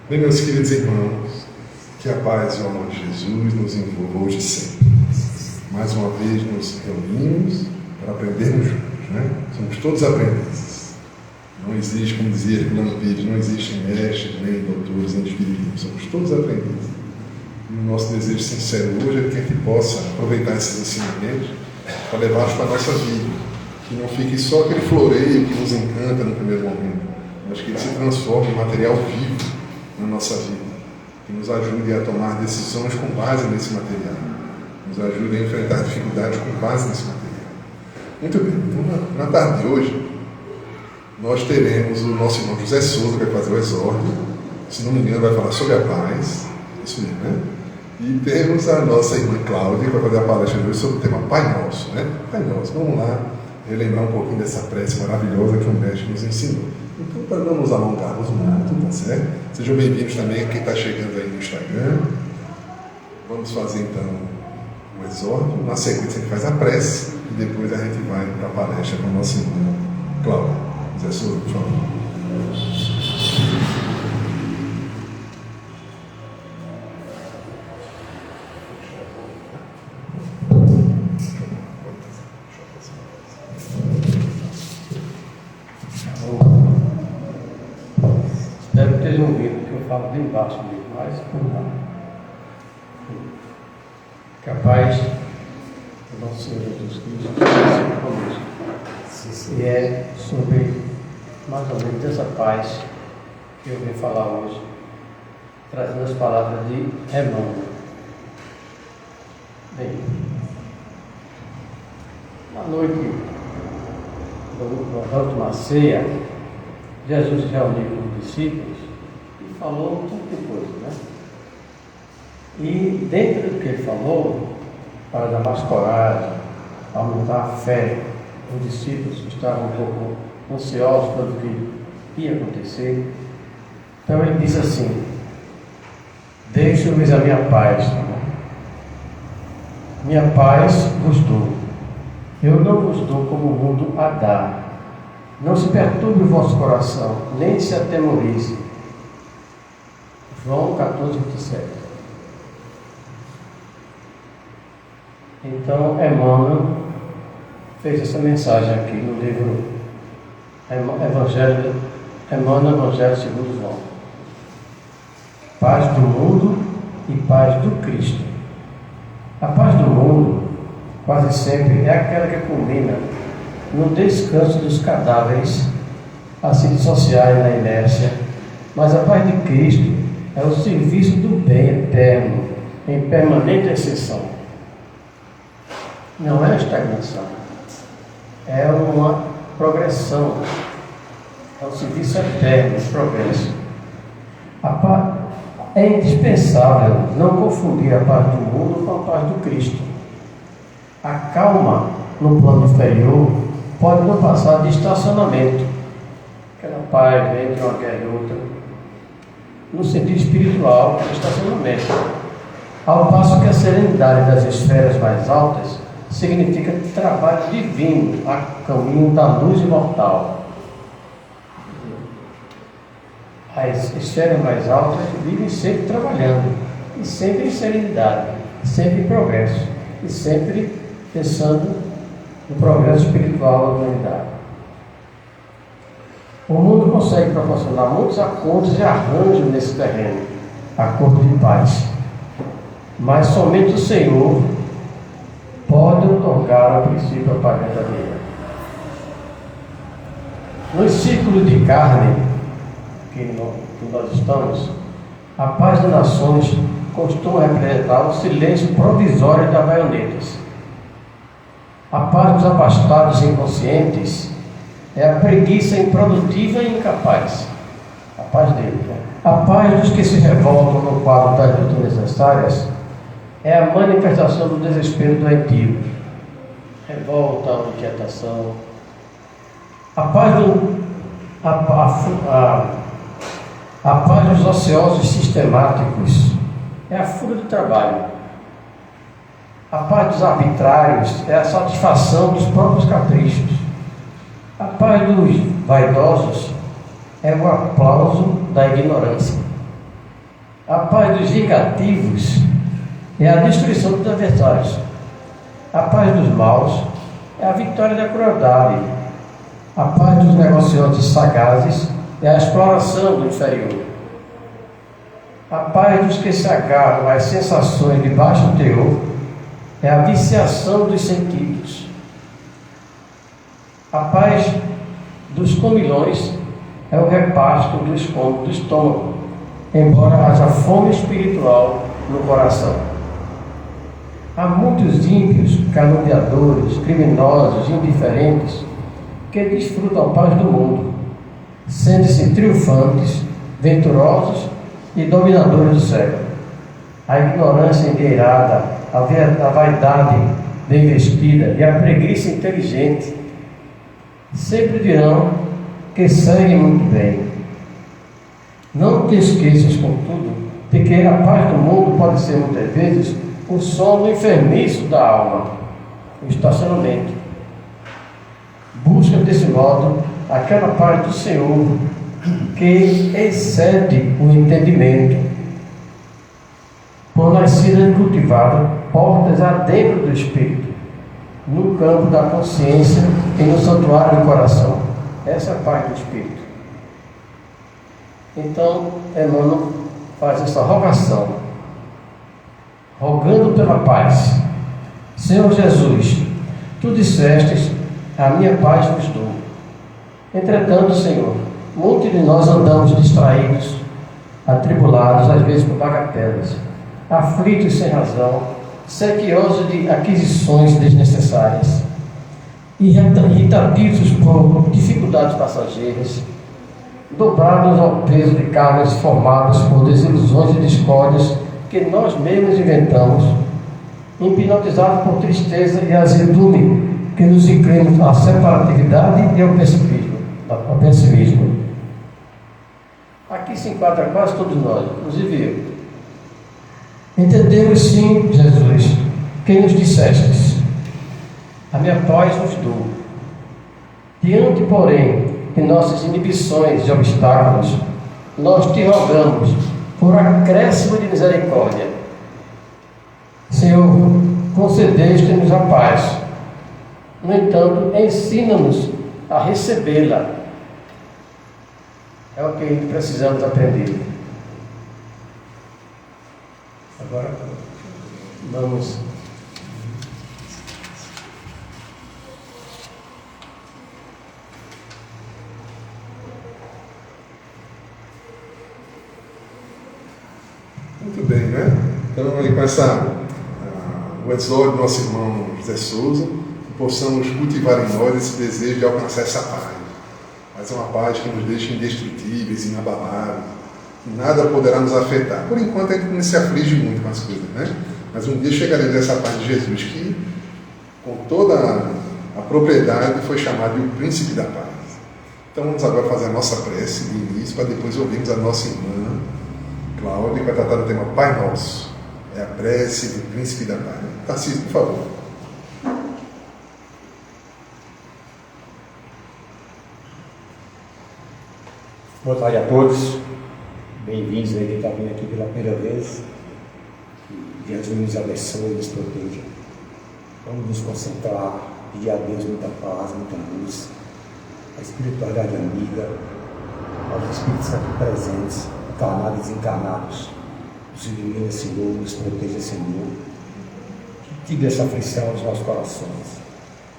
Bem, meus queridos irmãos, que a paz e o amor de Jesus nos envolva hoje e sempre. Mais uma vez nos reunimos para aprendermos juntos, né? Somos todos aprendizes. Não existe, como dizia Herculano Pires, não existem mestres, nem doutores, nem espiritismo. Somos todos aprendizes. E o nosso desejo sincero hoje é que a gente possa aproveitar esses ensinamentos para levá-los para a nossa vida. Que não fique só aquele floreio que nos encanta no primeiro momento, mas que ele se transforme em material vivo na nossa vida, que nos ajude a tomar decisões com base nesse material, nos ajude a enfrentar dificuldades com base nesse material. Muito bem, então na tarde de hoje nós teremos o nosso irmão José Souza, que vai fazer o exórdio, se não me engano vai falar sobre a paz, isso mesmo, né? E temos a nossa irmã Cláudia, que vai fazer a palestra de hoje sobre o tema Pai Nosso, né? Pai Nosso, vamos lá relembrar um pouquinho dessa prece maravilhosa que o mestre nos ensinou. Então, para não nos alongarmos muito, tá certo? Sejam bem-vindos também a quem está chegando aí no Instagram. Vamos fazer então o exórdio. Na sequência a gente faz a prece e depois a gente vai para a palestra com a nossa irmã Cláudia. Zé Souza, por favor. Deve ter ouvido que eu falo bem baixo mesmo, mas por lá. Que a paz do nosso Senhor Jesus Cristo seja conosco. E é sobre mais ou menos essa paz que eu vim falar hoje, trazendo as palavras de Emmanuel. Bem, na noite da última ceia, Jesus reuniu os discípulos e falou um tanto de coisa, né? E dentro do que ele falou, para dar mais coragem, aumentar a fé, os discípulos estavam um pouco ansiosos pelo que ia acontecer. Então ele disse assim: deixo-vos a minha paz, minha paz vos dou. Eu não vos dou como o mundo a dá. Não se perturbe o vosso coração, nem se atemorize. João 14, 27. Então, Emmanuel fez essa mensagem aqui no livro Evangelho segundo João. Paz do mundo e paz do Cristo. A paz do mundo quase sempre é aquela que culmina no descanso dos cadáveres a se dissociarem na inércia, mas a paz de Cristo é o serviço do bem eterno, em permanente ascensão. Não é estagnação, é uma progressão, é o serviço eterno, o progresso. É indispensável não confundir a paz do mundo com a paz do Cristo. A calma no plano inferior pode não passar de estacionamento, aquela paz entre uma guerra e outra, no sentido espiritual, estacionamento. Ao passo que a serenidade das esferas mais altas significa trabalho divino a caminho da luz imortal. As esferas mais altas vivem sempre trabalhando, e sempre em serenidade, sempre em progresso, e sempre pensando no progresso espiritual da humanidade. O mundo consegue proporcionar muitos acordos e arranjos nesse terreno, acordo de paz, mas somente o Senhor pode otorgar ao princípio a paz verdadeira. Nos círculos de carne que nós estamos, a paz das nações costuma representar o silêncio provisório das baionetas. A paz dos abastados e inconscientes é a preguiça improdutiva e incapaz. A paz dele. A paz dos que se revoltam no quadro das lutas necessárias é a manifestação do desespero doentio. Revolta ou inquietação. A paz dos ociosos sistemáticos é a fúria do trabalho. A paz dos arbitrários é a satisfação dos próprios caprichos. A paz dos vaidosos é o aplauso da ignorância. A paz dos vingativos é a destruição dos adversários. A paz dos maus é a vitória da crueldade. A paz dos negociantes sagazes é a exploração do inferior. A paz dos que se agarram às sensações de baixo teor é a viciação dos sentidos. A paz dos comilões é o repasto do estômago, embora haja fome espiritual no coração. Há muitos ímpios, caluniadores, criminosos, indiferentes, que desfrutam a paz do mundo, sendo-se triunfantes, venturosos e dominadores do século. A ignorância endinheirada, a vaidade bem vestida e a preguiça inteligente sempre dirão que seguem muito bem. Não te esqueças, contudo, de que a paz do mundo pode ser muitas vezes o sono enfermiço da alma, o estacionamento. Busca desse modo aquela paz do Senhor que excede o entendimento, por nascida e cultivada portas adentro do Espírito, no campo da consciência e no santuário do coração. Essa é a paz do Espírito. Então, Emmanuel faz essa rogação, rogando pela paz. Senhor Jesus, tu dissestes, a minha paz vos dou. Entretanto, Senhor, muitos de nós andamos distraídos, atribulados, às vezes por bagatelas, aflitos sem razão, sequiosos de aquisições desnecessárias, irritados por dificuldades passageiras, dobrados ao peso de cargas formadas por desilusões e discórdias que nós mesmos inventamos, hipnotizados por tristeza e azedume que nos inclinam à separatividade e ao pessimismo. Aqui se enquadra quase todos nós, inclusive eu. Entendemos sim, Jesus, que nos dissestes, a minha paz vos dou. Diante, porém, de nossas inibições e obstáculos, nós te rogamos por acréscimo de misericórdia. Senhor, concedeste-nos a paz. No entanto, ensina-nos a recebê-la. É o que precisamos aprender. Agora, vamos. Muito bem, né? Então, aí com o exórdio do nosso irmão José Souza, que possamos cultivar em nós esse desejo de alcançar essa paz. Mas é uma paz que nos deixa indestrutíveis, inabaláveis, que nada poderá nos afetar. Por enquanto, a gente não se aflige muito com as coisas, né? Mas um dia chegaremos a essa paz de Jesus, que, com toda a propriedade, foi chamado de o príncipe da paz. Então, vamos agora fazer a nossa prece de início, para depois ouvirmos a nossa irmã Cláudia, que vai tratar do tema Pai Nosso. É a prece do príncipe da paz. Tarcísio, por favor. Boa tarde a todos. Bem-vindos aí, quem está vindo aqui pela primeira vez. Que Deus nos abençoe e nos proteja. Vamos nos concentrar, pedir a Deus muita paz, muita luz, a espiritualidade amiga, aos Espíritos aqui presentes, encarnados e desencarnados. Nos ilumina, Senhor, nos proteja, Senhor. Que tire essa aflição dos nossos corações.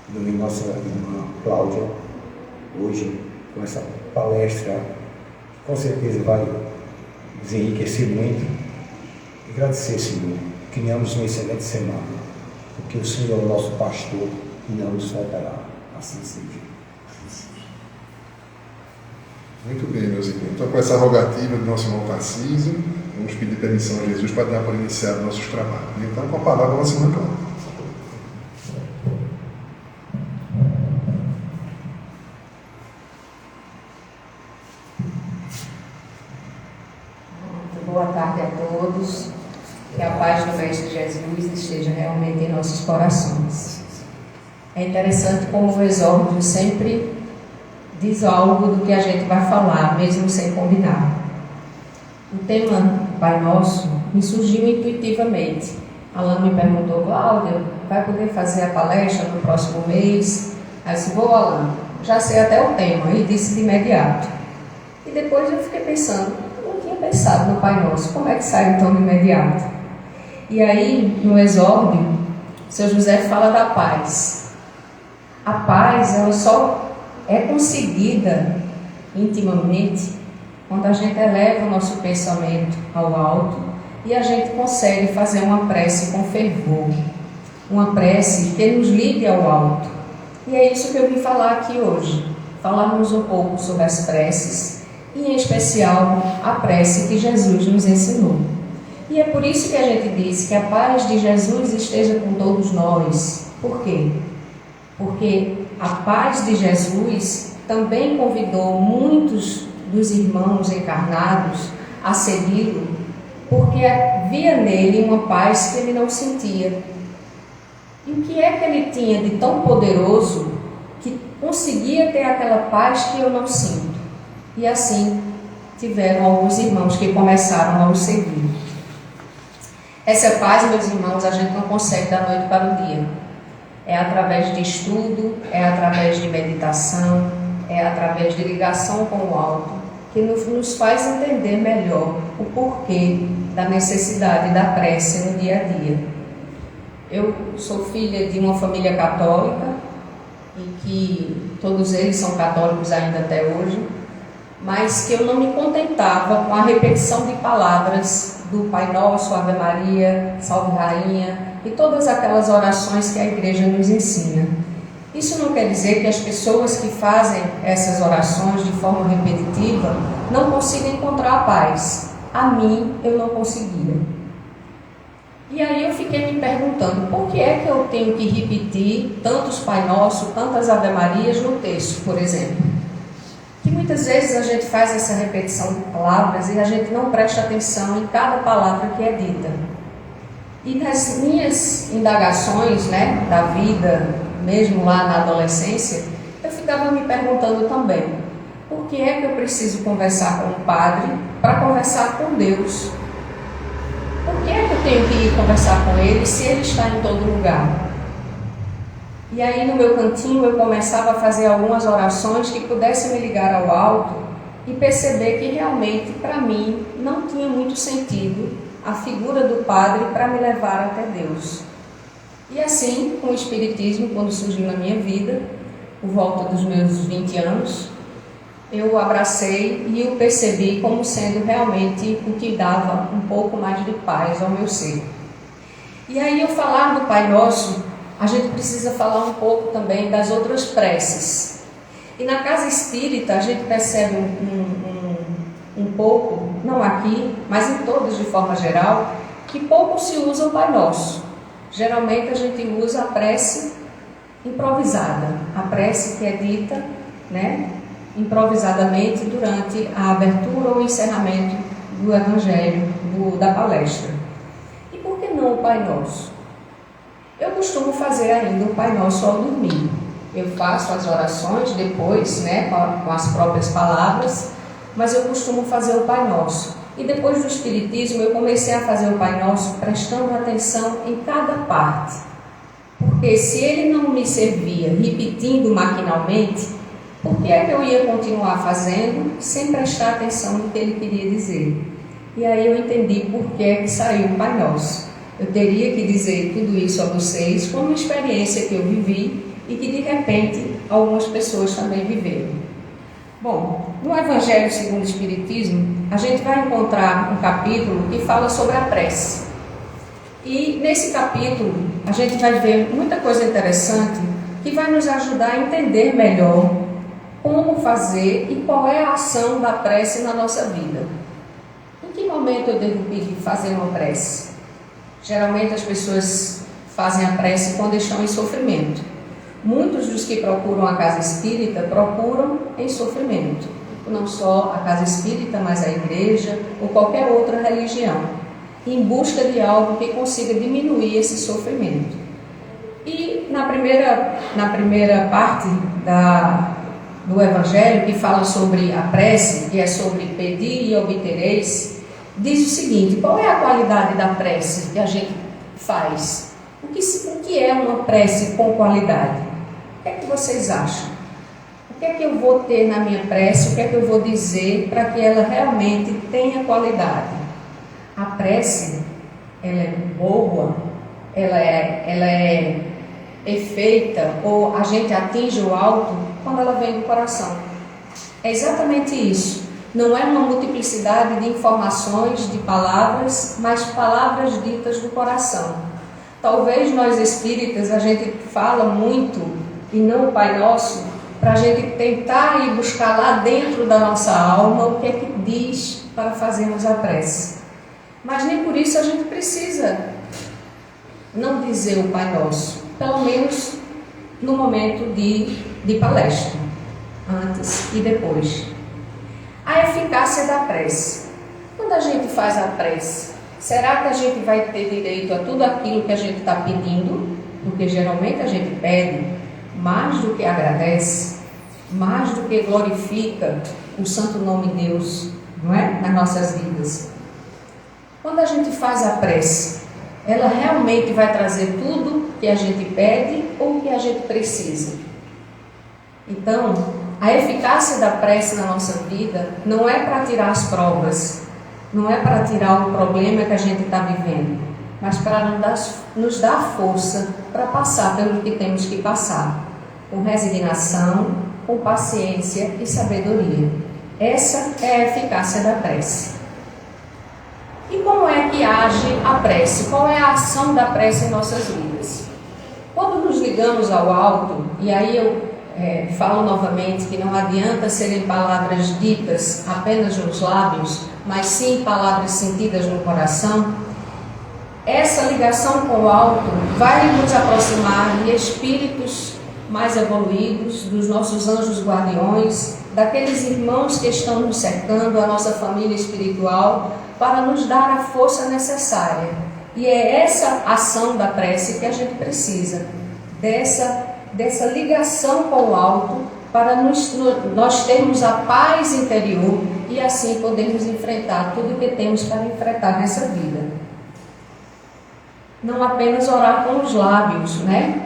Ilumine nossa irmã Cláudia, hoje, com essa palestra, com certeza vai nos enriquecer muito. E agradecer, Senhor, que tenhamos uma excelente semana, porque o Senhor é o nosso pastor e não nos faltará. Assim seja. Muito bem, meus irmãos. Então, com essa rogativa do nosso irmão Tarcísio, vamos pedir permissão a Jesus para dar para iniciar nossos trabalhos. Então, com a palavra, a nossa irmã Cláudia. Boa tarde a todos. Que a paz do Mestre Jesus esteja realmente em nossos corações. É interessante como o exórdio sempre diz algo do que a gente vai falar, mesmo sem combinar. O tema Pai Nosso me surgiu intuitivamente. Alan me perguntou: Cláudia, vai poder fazer a palestra no próximo mês? Aí eu disse: vou, Alan, já sei até o tema. Ele disse de imediato. E depois eu fiquei pensando, eu não tinha pensado no Pai Nosso, como é que sai então de imediato? E aí, no exórdio, o Seu José fala da paz. A paz, ela só é conseguida intimamente quando a gente eleva o nosso pensamento ao alto e a gente consegue fazer uma prece com fervor, uma prece que nos ligue ao alto. E é isso que eu vim falar aqui hoje, falarmos um pouco sobre as preces e em especial a prece que Jesus nos ensinou. E é por isso que a gente diz que a paz de Jesus esteja com todos nós. Por quê? Porque a paz de Jesus também convidou muitos dos irmãos encarnados a segui-lo, porque havia nele uma paz que ele não sentia. E o que é que ele tinha de tão poderoso que conseguia ter aquela paz que eu não sinto? E assim tiveram alguns irmãos que começaram a o seguir. Essa paz, meus irmãos, a gente não consegue da noite para o dia. É através de estudo, é através de meditação, é através de ligação com o alto, que nos faz entender melhor o porquê da necessidade da prece no dia a dia. Eu sou filha de uma família católica, e que todos eles são católicos ainda até hoje, mas que eu não me contentava com a repetição de palavras do Pai Nosso, Ave Maria, Salve Rainha e todas aquelas orações que a igreja nos ensina. Isso não quer dizer que as pessoas que fazem essas orações de forma repetitiva não consigam encontrar a paz. A mim, eu não conseguia. E aí eu fiquei me perguntando, por que é que eu tenho que repetir tantos Pai Nosso, tantas Ave Marias no texto, por exemplo? Que muitas vezes a gente faz essa repetição de palavras e a gente não presta atenção em cada palavra que é dita. E nas minhas indagações, da vida, mesmo lá na adolescência, eu ficava me perguntando também, por que é que eu preciso conversar com o padre para conversar com Deus? Por que é que eu tenho que ir conversar com ele se ele está em todo lugar? E aí no meu cantinho eu começava a fazer algumas orações que pudessem me ligar ao alto e perceber que realmente para mim não tinha muito sentido a figura do padre para me levar até Deus. E assim, com o Espiritismo, quando surgiu na minha vida, por volta dos meus 20 anos, eu abracei e o percebi como sendo realmente o que dava um pouco mais de paz ao meu ser. E aí, ao falar do Pai Nosso, a gente precisa falar um pouco também das outras preces. E na casa espírita a gente percebe um pouco, não aqui, mas em todos de forma geral, que pouco se usa o Pai Nosso. Geralmente a gente usa a prece improvisada, a prece que é dita, improvisadamente durante a abertura ou encerramento do Evangelho, da palestra. E por que não o Pai Nosso? Eu costumo fazer ainda o Pai Nosso ao dormir. Eu faço as orações depois, com as próprias palavras, mas eu costumo fazer o Pai Nosso. E depois do Espiritismo eu comecei a fazer o Pai Nosso prestando atenção em cada parte. Porque se ele não me servia repetindo maquinalmente, por que é que eu ia continuar fazendo sem prestar atenção no que ele queria dizer? E aí eu entendi por que é que saiu o Pai Nosso. Eu teria que dizer tudo isso a vocês como uma experiência que eu vivi e que de repente algumas pessoas também viveram. Bom, no Evangelho segundo o Espiritismo, a gente vai encontrar um capítulo que fala sobre a prece. E nesse capítulo, a gente vai ver muita coisa interessante que vai nos ajudar a entender melhor como fazer e qual é a ação da prece na nossa vida. Em que momento eu devo fazer uma prece? Geralmente as pessoas fazem a prece quando estão em sofrimento. Muitos dos que procuram a casa espírita procuram em sofrimento. Não só a casa espírita, mas a igreja ou qualquer outra religião, em busca de algo que consiga diminuir esse sofrimento. E na primeira parte do Evangelho, que fala sobre a prece, que é sobre pedir e obtereis, diz o seguinte: qual é a qualidade da prece que a gente faz? O que é uma prece com qualidade? O que é que vocês acham? O que é que eu vou ter na minha prece? O que é que eu vou dizer para que ela realmente tenha qualidade? A prece, ela é boa, ela é perfeita, ou a gente atinge o alto quando ela vem do coração. É exatamente isso. Não é uma multiplicidade de informações, de palavras, mas palavras ditas do coração. Talvez nós espíritas, a gente fala muito, e não o Pai Nosso, para a gente tentar ir buscar lá dentro da nossa alma o que é que diz para fazermos a prece. Mas nem por isso a gente precisa não dizer o Pai Nosso, pelo menos no momento de palestra, antes e depois. A eficácia da prece. Quando a gente faz a prece, será que a gente vai ter direito a tudo aquilo que a gente está pedindo? Porque geralmente a gente pede mais do que agradece, mais do que glorifica o santo nome de Deus, não é? Nas nossas vidas. Quando a gente faz a prece, ela realmente vai trazer tudo que a gente pede ou que a gente precisa? Então, a eficácia da prece na nossa vida não é para tirar as provas, não é para tirar o problema que a gente está vivendo, mas para nos dar força para passar pelo que temos que passar, com resignação, com paciência e sabedoria. Essa é a eficácia da prece. E como é que age a prece? Qual é a ação da prece em nossas vidas? Quando nos ligamos ao alto, e aí eu falo novamente que não adianta serem palavras ditas apenas nos lábios, mas sim palavras sentidas no coração, essa ligação com o alto vai nos aproximar de espíritos mais evoluídos, dos nossos anjos guardiões, daqueles irmãos que estão nos cercando, a nossa família espiritual, para nos dar a força necessária. E é essa ação da prece que a gente precisa, dessa ligação com o alto, para nós termos a paz interior e assim podermos enfrentar tudo o que temos para enfrentar nessa vida. Não apenas orar com os lábios, né?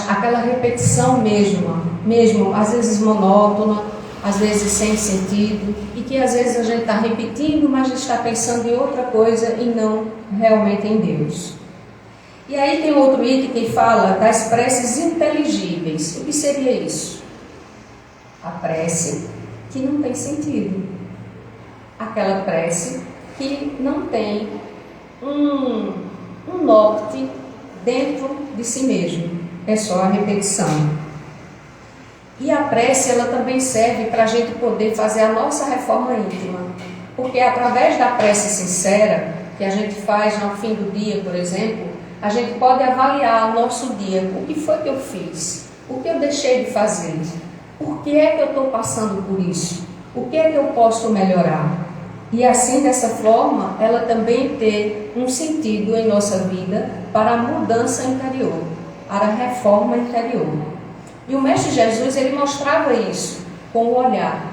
Aquela repetição mesmo, às vezes monótona, às vezes sem sentido, e que às vezes a gente está repetindo, mas está pensando em outra coisa e não realmente em Deus. E aí tem outro item que fala das preces inteligíveis. O que seria isso? A prece que não tem sentido. Aquela prece que não tem um norte dentro de si mesmo. É só a repetição. E a prece, ela também serve para a gente poder fazer a nossa reforma íntima. Porque através da prece sincera, que a gente faz no fim do dia, por exemplo, a gente pode avaliar o nosso dia. O que foi que eu fiz? O que eu deixei de fazer? Por que é que eu estou passando por isso? O que é que eu posso melhorar? E assim, dessa forma, ela também ter um sentido em nossa vida para a mudança interior, para a reforma interior. E o Mestre Jesus, ele mostrava isso com o olhar.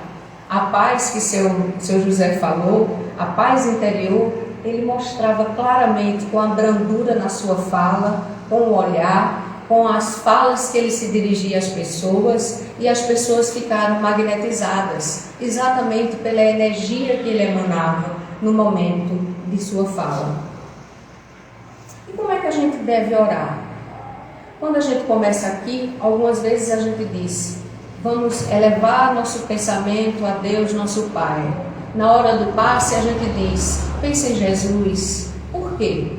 A paz que seu José falou, a paz interior, ele mostrava claramente com a brandura na sua fala, com o olhar, com as falas que ele se dirigia às pessoas, e as pessoas ficaram magnetizadas, exatamente pela energia que ele emanava no momento de sua fala. E como é que a gente deve orar? Quando a gente começa aqui, algumas vezes a gente diz: vamos elevar nosso pensamento a Deus, nosso Pai. Na hora do passe a gente diz: pense em Jesus. Por quê?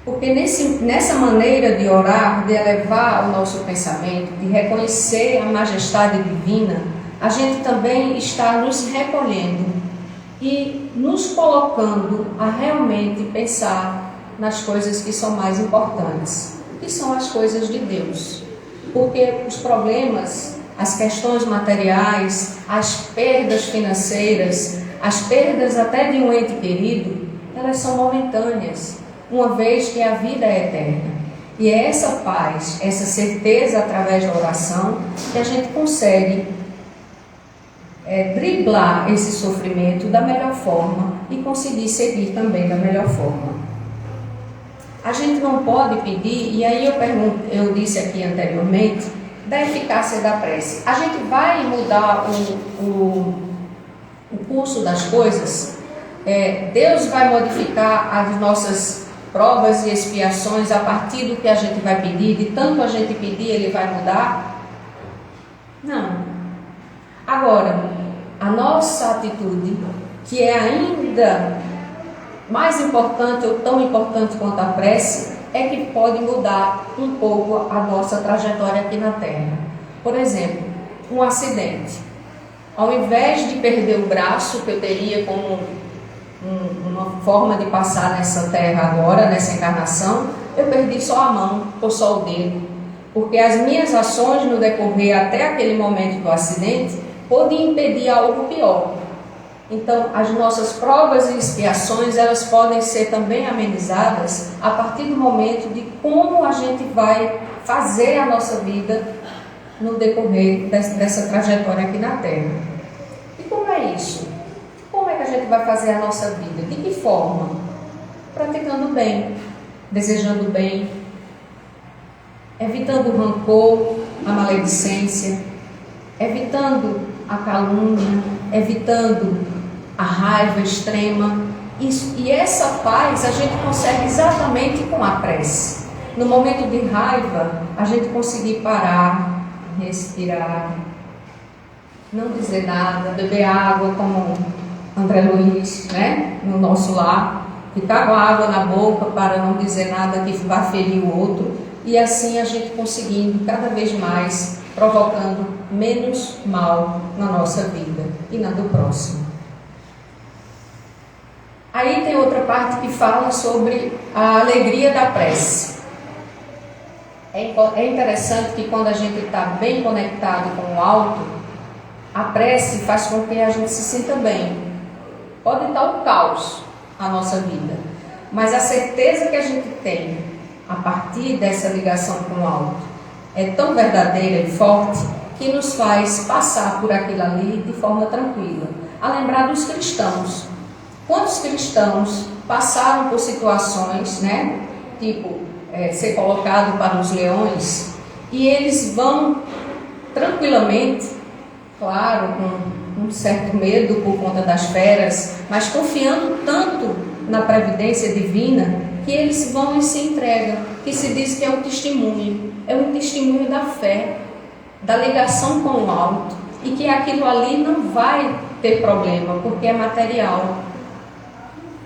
Porque nessa maneira de orar, de elevar o nosso pensamento, de reconhecer a majestade divina, a gente também está nos recolhendo e nos colocando a realmente pensar nas coisas que são mais importantes, que são as coisas de Deus. Porque os problemas, as questões materiais, as perdas financeiras, as perdas até de um ente querido, elas são momentâneas, uma vez que a vida é eterna. E é essa paz, essa certeza através da oração que a gente consegue driblar esse sofrimento da melhor forma e conseguir seguir também da melhor forma. A gente não pode pedir, e aí eu disse aqui anteriormente, da eficácia da prece. A gente vai mudar o curso das coisas, Deus vai modificar as nossas provas e expiações a partir do que a gente vai pedir, de tanto a gente pedir, Ele vai mudar? Não. Agora, a nossa atitude, que é ainda mais importante ou tão importante quanto a prece, é que pode mudar um pouco a nossa trajetória aqui na Terra. Por exemplo, um acidente. Ao invés de perder o braço, que eu teria como uma forma de passar nessa Terra agora, nessa encarnação, eu perdi só a mão ou só o dedo. Porque as minhas ações no decorrer até aquele momento do acidente podiam impedir algo pior. Então, as nossas provas e expiações, elas podem ser também amenizadas a partir do momento de como a gente vai fazer a nossa vida no decorrer dessa trajetória aqui na Terra. E como é isso? Como é que a gente vai fazer a nossa vida? De que forma? Praticando bem, desejando bem, evitando o rancor, a maledicência, evitando a calúnia, evitando a raiva extrema. E essa paz a gente consegue exatamente com a prece. No momento de raiva, a gente conseguir parar, respirar, não dizer nada, beber água como André Luiz, né? No nosso lar, ficar com a água na boca para não dizer nada que vá ferir o outro, e assim a gente conseguindo cada vez mais, provocando menos mal na nossa vida e na do próximo. Aí tem outra parte que fala sobre a alegria da prece. É interessante que quando a gente está bem conectado com o alto, a prece faz com que a gente se sinta bem. Pode estar o caos na nossa vida, mas a certeza que a gente tem a partir dessa ligação com o alto é tão verdadeira e forte que nos faz passar por aquilo ali de forma tranquila. A lembrar dos cristãos. Quantos cristãos passaram por situações, né? Tipo, ser colocado para os leões, e eles vão tranquilamente, claro, com um certo medo por conta das feras, mas confiando tanto na previdência divina, que eles vão e se entregam, que se diz que é um testemunho da fé, da ligação com o alto, e que aquilo ali não vai ter problema, porque é material.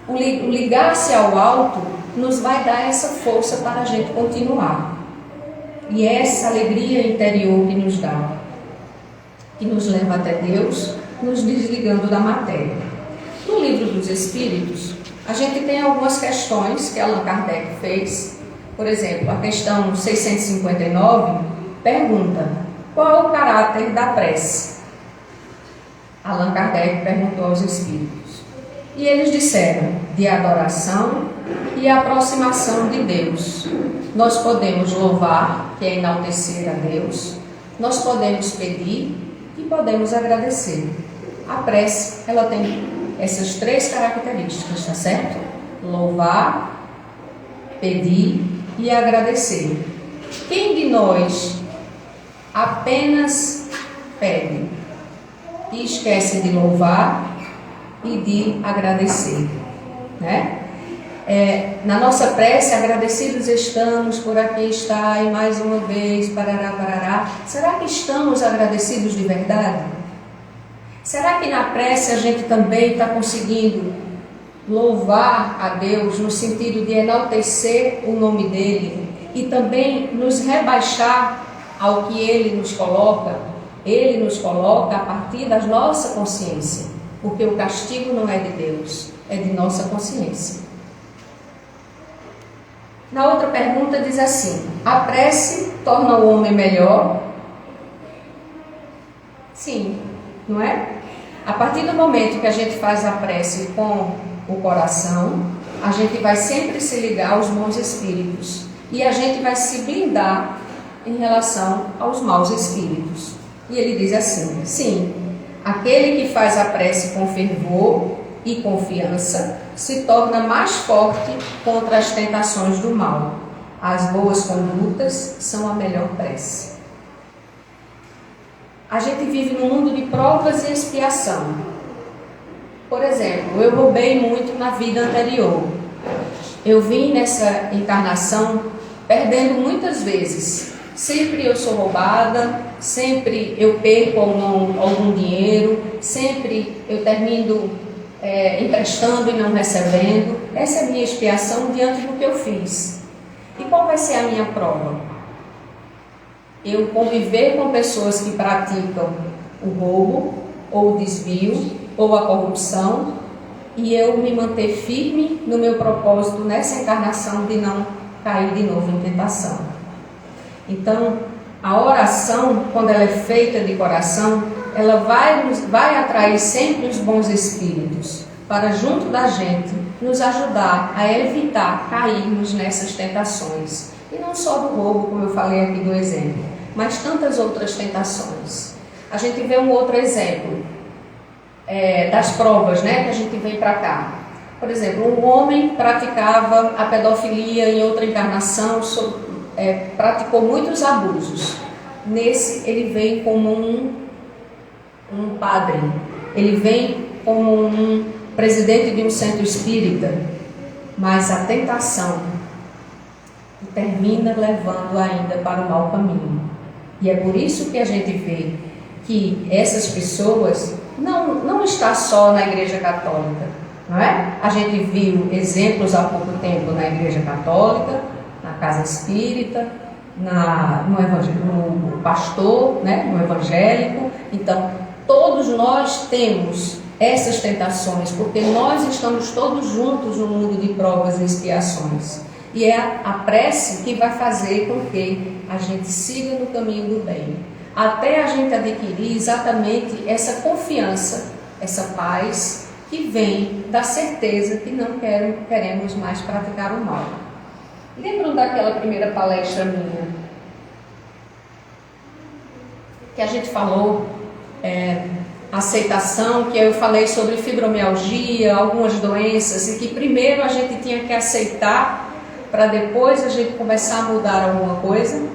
O ligar-se ao alto nos vai dar essa força para a gente continuar. E é essa alegria interior que nos dá, que nos leva até Deus, nos desligando da matéria. No Livro dos Espíritos, a gente tem algumas questões que Allan Kardec fez. Por exemplo, a questão 659 pergunta: qual é o caráter da prece? Allan Kardec perguntou aos Espíritos. E eles disseram: de adoração e aproximação de Deus. Nós podemos louvar, que é enaltecer a Deus, nós podemos pedir e podemos agradecer. A prece, ela tem essas três características, tá certo? Louvar, pedir e agradecer. Quem de nós apenas pede e esquece de louvar e de agradecer, né? Na nossa prece, agradecidos estamos por aqui estar e mais uma vez, parará, parará. Será que estamos agradecidos de verdade? Será que na prece a gente também está conseguindo louvar a Deus no sentido de enaltecer o nome dEle e também nos rebaixar ao que Ele nos coloca? Ele nos coloca a partir da nossa consciência, porque o castigo não é de Deus, é de nossa consciência. Na outra pergunta diz assim: a prece torna o homem melhor? Sim, não é? A partir do momento que a gente faz a prece com o coração, a gente vai sempre se ligar aos bons espíritos e a gente vai se blindar em relação aos maus espíritos. E ele diz assim: sim, aquele que faz a prece com fervor e confiança se torna mais forte contra as tentações do mal. As boas condutas são a melhor prece. A gente vive num mundo de provas e expiação. Por exemplo, eu roubei muito na vida anterior. Eu vim nessa encarnação perdendo muitas vezes. Sempre eu sou roubada, sempre eu perco algum dinheiro, sempre eu termino emprestando e não recebendo. Essa é a minha expiação diante do que eu fiz. E qual vai ser a minha prova? Eu conviver com pessoas que praticam o roubo, ou o desvio, ou a corrupção, e eu me manter firme no meu propósito nessa encarnação de não cair de novo em tentação. Então, a oração, quando ela é feita de coração, ela vai atrair sempre os bons espíritos para junto da gente nos ajudar a evitar cairmos nessas tentações. E não só do roubo, como eu falei aqui do exemplo, mas tantas outras tentações. A gente vê um outro exemplo das provas, que a gente vem para cá. Por exemplo, um homem praticava a pedofilia em outra encarnação, praticou muitos abusos. Nesse, ele vem como um padre, ele vem como um presidente de um centro espírita, mas a tentação termina levando ainda para o mau caminho. E é por isso que a gente vê que essas pessoas não está só na Igreja Católica, não é? A gente viu exemplos há pouco tempo na Igreja Católica, na Casa Espírita, no pastor, no evangélico. Então, todos nós temos essas tentações, porque nós estamos todos juntos no mundo de provas e expiações. E é a prece que vai fazer com que a gente siga no caminho do bem, até a gente adquirir exatamente essa confiança, essa paz que vem da certeza que não queremos mais praticar o mal. Lembram daquela primeira palestra minha? Que a gente falou aceitação, que eu falei sobre fibromialgia, algumas doenças, e que primeiro a gente tinha que aceitar para depois a gente começar a mudar alguma coisa.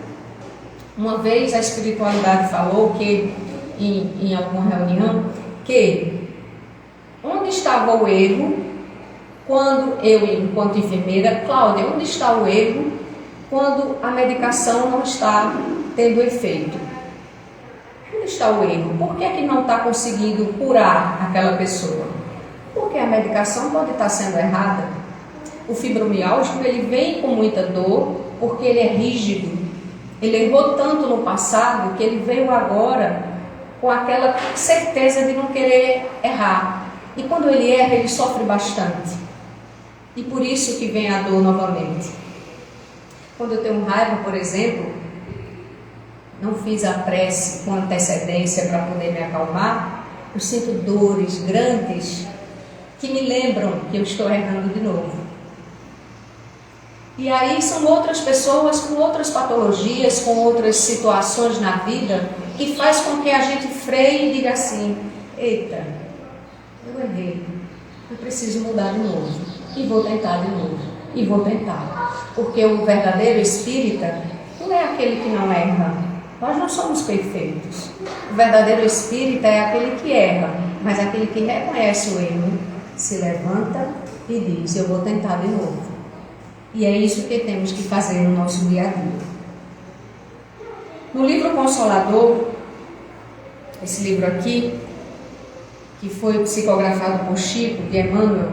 Uma vez a espiritualidade falou que, em alguma reunião, que onde estava o erro quando eu, enquanto enfermeira, Cláudia, onde está o erro quando a medicação não está tendo efeito? Onde está o erro? Por que é que não está conseguindo curar aquela pessoa? Porque a medicação pode estar sendo errada. O fibromialgico, ele vem com muita dor porque ele é rígido. Ele errou tanto no passado que ele veio agora com aquela certeza de não querer errar. E quando ele erra, ele sofre bastante. E por isso que vem a dor novamente. Quando eu tenho raiva, por exemplo, não fiz a prece com antecedência para poder me acalmar, eu sinto dores grandes que me lembram que eu estou errando de novo. E aí são outras pessoas com outras patologias, com outras situações na vida, que faz com que a gente freie e diga assim: eita, eu errei, eu preciso mudar de novo, e vou tentar de novo, e vou tentar. Porque o verdadeiro espírita não é aquele que não erra. Nós não somos perfeitos. O verdadeiro espírita é aquele que erra, mas aquele que reconhece o erro, se levanta e diz: eu vou tentar de novo. E é isso que temos que fazer no nosso dia a dia. No livro Consolador, esse livro aqui, que foi psicografado por Chico de Emmanuel,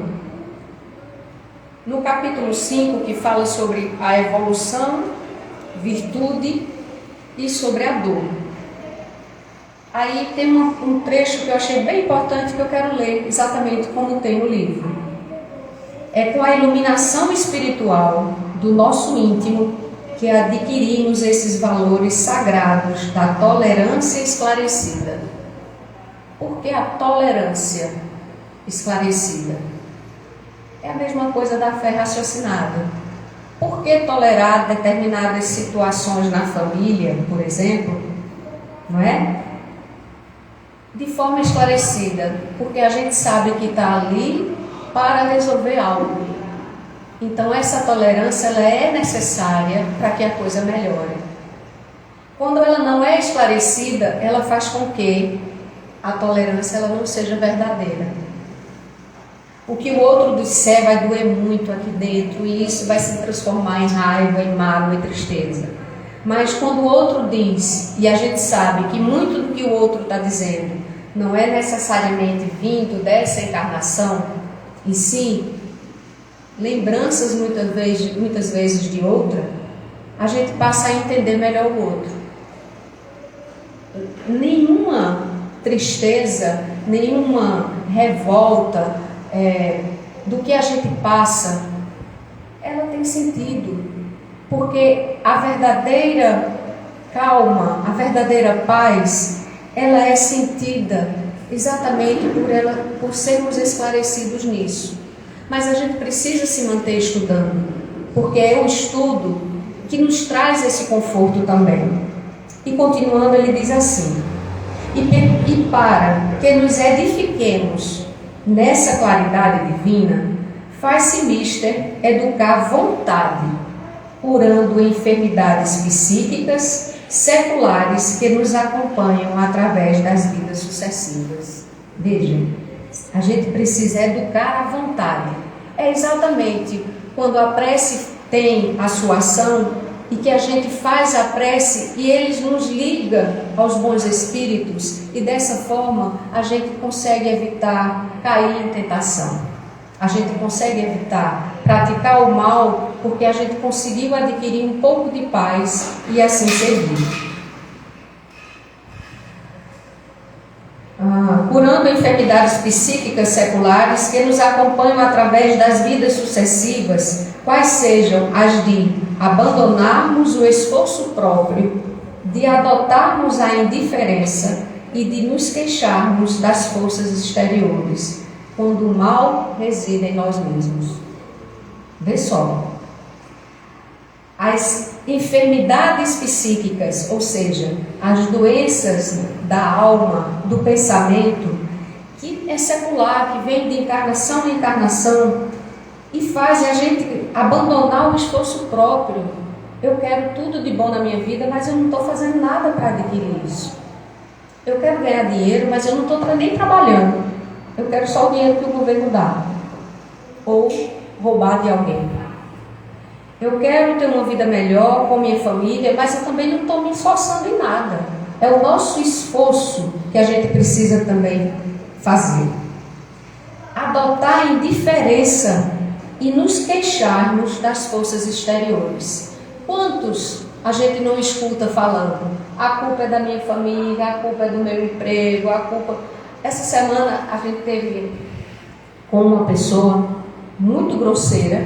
no capítulo 5, que fala sobre a evolução, virtude e sobre a dor. Aí tem um trecho que eu achei bem importante, que eu quero ler exatamente como tem no livro. É com a iluminação espiritual do nosso íntimo que adquirimos esses valores sagrados da tolerância esclarecida. Por que a tolerância esclarecida? É a mesma coisa da fé raciocinada. Por que tolerar determinadas situações na família, por exemplo, não é? de forma esclarecida, porque a gente sabe que está ali para resolver algo. Então essa tolerância ela é necessária para que a coisa melhore. Quando ela não é esclarecida, ela faz com que a tolerância ela não seja verdadeira. O que o outro disser vai doer muito aqui dentro e isso vai se transformar em raiva, em mágoa e tristeza. Mas quando o outro diz, e a gente sabe que muito do que o outro está dizendo não é necessariamente vindo dessa encarnação, e sim lembranças muitas vezes de outra, a gente passa a entender melhor o outro. Nenhuma tristeza, nenhuma revolta do que a gente passa, ela tem sentido, porque a verdadeira calma, a verdadeira paz, ela é sentida exatamente por sermos esclarecidos nisso. Mas a gente precisa se manter estudando, porque é o estudo que nos traz esse conforto também. E continuando, ele diz assim: e para que nos edifiquemos nessa claridade divina, faz-se mister educar vontade, curando enfermidades psíquicas seculares que nos acompanham através das vidas sucessivas. Vejam, a gente precisa educar a vontade. É exatamente quando a prece tem a sua ação e que a gente faz a prece e eles nos ligam aos bons espíritos e dessa forma a gente consegue evitar cair em tentação. A gente consegue evitar praticar o mal porque a gente conseguiu adquirir um pouco de paz e assim servir. Curando enfermidades psíquicas seculares que nos acompanham através das vidas sucessivas, quais sejam as de abandonarmos o esforço próprio, de adotarmos a indiferença e de nos queixarmos das forças exteriores, quando o mal reside em nós mesmos. Vê só. As enfermidades psíquicas, ou seja, as doenças da alma, do pensamento, que é secular, que vem de encarnação em encarnação e faz a gente abandonar o esforço próprio. Eu quero tudo de bom na minha vida, mas eu não estou fazendo nada para adquirir isso. Eu quero ganhar dinheiro, mas eu não estou nem trabalhando. Eu quero só o dinheiro que o governo dá. Ou roubar de alguém. Eu quero ter uma vida melhor com minha família, mas eu também não estou me esforçando em nada. É o nosso esforço que a gente precisa também fazer. Adotar a indiferença e nos queixarmos das forças exteriores. Quantos a gente não escuta falando? A culpa é da minha família, a culpa é do meu emprego, a culpa... Essa semana a gente teve com uma pessoa muito grosseira.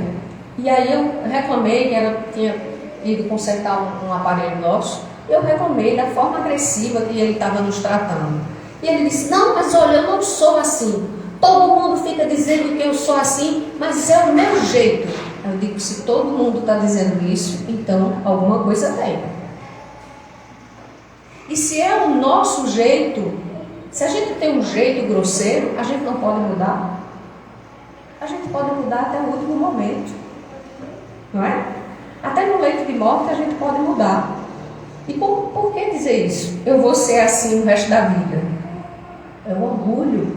E aí eu reclamei que ela tinha ido consertar um aparelho nosso. Eu reclamei da forma agressiva que ele estava nos tratando. E ele disse: não, mas olha, eu não sou assim. Todo mundo fica dizendo que eu sou assim, mas é o meu jeito. Eu digo, se todo mundo está dizendo isso, então alguma coisa tem. E se é o nosso jeito, se a gente tem um jeito grosseiro, a gente não pode mudar. A gente pode mudar até o último momento. Não é? Até no leito de morte a gente pode mudar. E por que dizer isso? Eu vou ser assim o resto da vida. É um orgulho.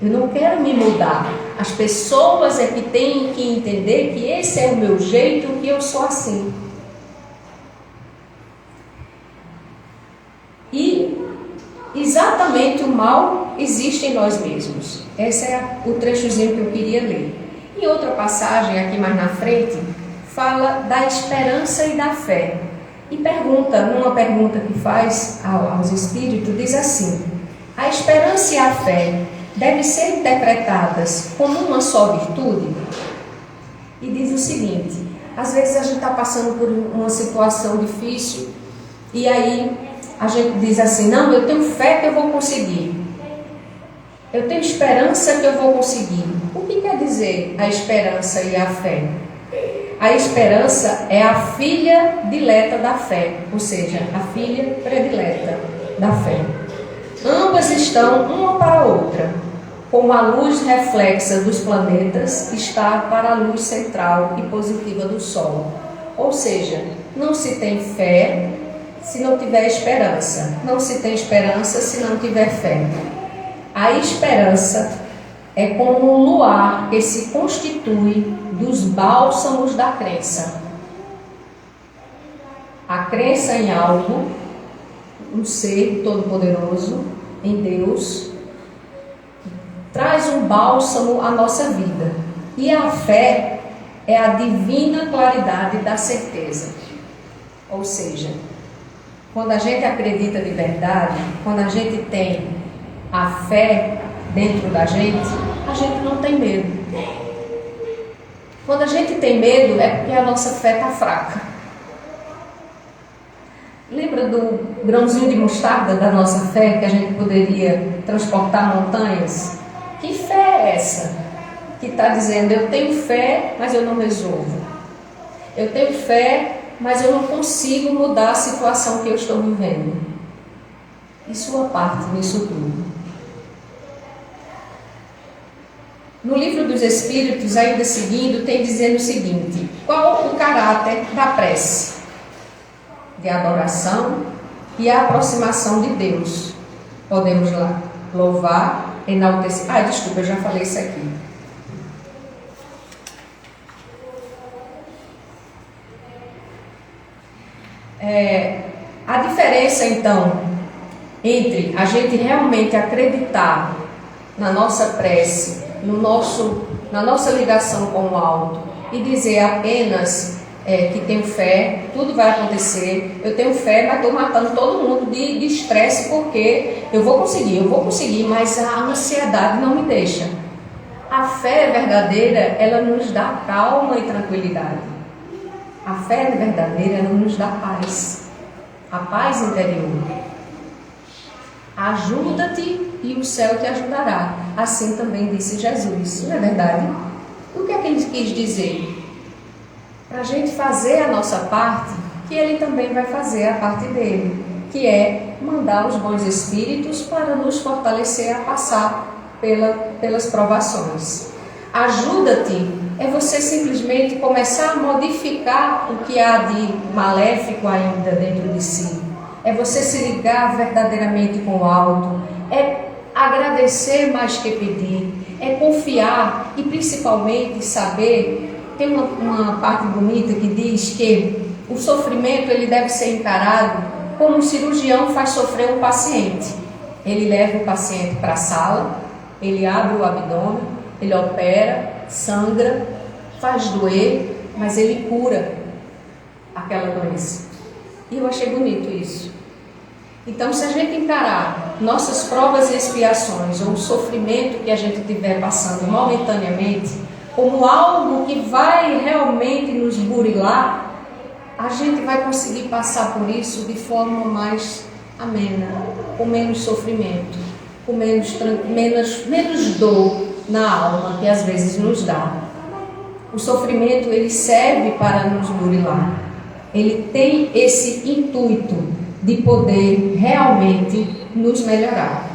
Eu não quero me mudar. As pessoas é que têm que entender que esse é o meu jeito, que eu sou assim. E exatamente o mal existe em nós mesmos. Esse é o trechozinho que eu queria ler. Em outra passagem, aqui mais na frente, fala da esperança e da fé. E numa pergunta que faz aos espíritos, diz assim: a esperança e a fé devem ser interpretadas como uma só virtude? E diz o seguinte: às vezes a gente está passando por uma situação difícil e aí a gente diz assim: não, eu tenho fé que eu vou conseguir. Eu tenho esperança que eu vou conseguir. O que quer dizer a esperança e a fé? A esperança é a filha dileta da fé, ou seja, a filha predileta da fé. Ambas estão uma para a outra, como a luz reflexa dos planetas está para a luz central e positiva do Sol. Ou seja, não se tem fé se não tiver esperança. Não se tem esperança se não tiver fé. A esperança é como um luar que se constitui dos bálsamos da crença. A crença em algo, um ser todo-poderoso, em Deus, traz um bálsamo à nossa vida. E a fé é a divina claridade da certeza. Ou seja, quando a gente acredita de verdade, quando a gente tem a fé dentro da gente, a gente não tem medo. Quando a gente tem medo é porque a nossa fé está fraca. Lembra do grãozinho de mostarda da nossa fé, que a gente poderia transportar montanhas? Que fé é essa que está dizendo, eu tenho fé, mas eu não resolvo? Eu tenho fé, mas eu não consigo mudar a situação que eu estou vivendo. E sua parte nisso tudo? No livro dos Espíritos, ainda seguindo, tem dizendo o seguinte: qual o caráter da prece? De adoração e a aproximação de Deus. Podemos lá louvar, enaltecer. Desculpa, eu já falei isso aqui. A diferença, então, entre a gente realmente acreditar na nossa prece, na nossa ligação com o alto, e dizer apenas que tenho fé, tudo vai acontecer, eu tenho fé, mas estou matando todo mundo de estresse, porque eu vou conseguir, mas a ansiedade não me deixa. A fé verdadeira, ela nos dá calma e tranquilidade. A fé verdadeira, ela nos dá paz, a paz interior. Ajuda-te e o céu te ajudará. Assim também disse Jesus. Não é verdade? O que é que ele quis dizer? Para a gente fazer a nossa parte, que ele também vai fazer a parte dele, que é mandar os bons espíritos para nos fortalecer a passar pelas provações. Ajuda-te é você simplesmente começar a modificar o que há de maléfico ainda dentro de si. É você se ligar verdadeiramente com o alto, é agradecer mais que pedir, é confiar e principalmente saber. Tem uma parte bonita que diz que o sofrimento ele deve ser encarado como um cirurgião faz sofrer um paciente. Ele leva o paciente para a sala, ele abre o abdômen, ele opera, sangra, faz doer, mas ele cura aquela doença. E eu achei bonito isso. Então, se a gente encarar nossas provas e expiações ou o sofrimento que a gente estiver passando momentaneamente como algo que vai realmente nos burilar, a gente vai conseguir passar por isso de forma mais amena, com menos sofrimento, com menos dor na alma que às vezes nos dá. O sofrimento ele serve para nos burilar. Ele tem esse intuito de poder realmente nos melhorar.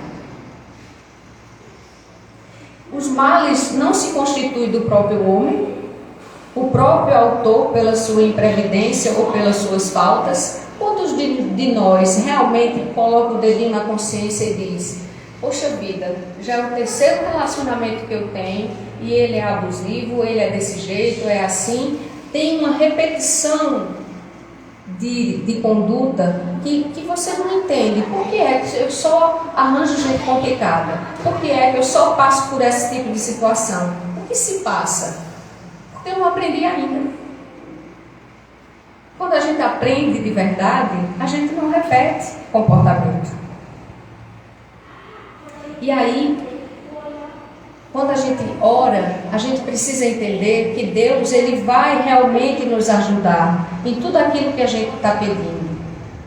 Os males não se constituem do próprio homem, o próprio autor pela sua imprevidência ou pelas suas faltas. Quantos de nós realmente coloca o dedinho na consciência e diz: poxa vida, já é o terceiro relacionamento que eu tenho e ele é abusivo, ele é desse jeito, é assim. Tem uma repetição de conduta que você não entende. Por que é que eu só arranjo gente complicada? Por que é que eu só passo por esse tipo de situação? O que se passa? Porque eu não aprendi ainda. Quando a gente aprende de verdade, a gente não repete comportamento. E aí, quando a gente ora, a gente precisa entender que Deus ele vai realmente nos ajudar em tudo aquilo que a gente está pedindo.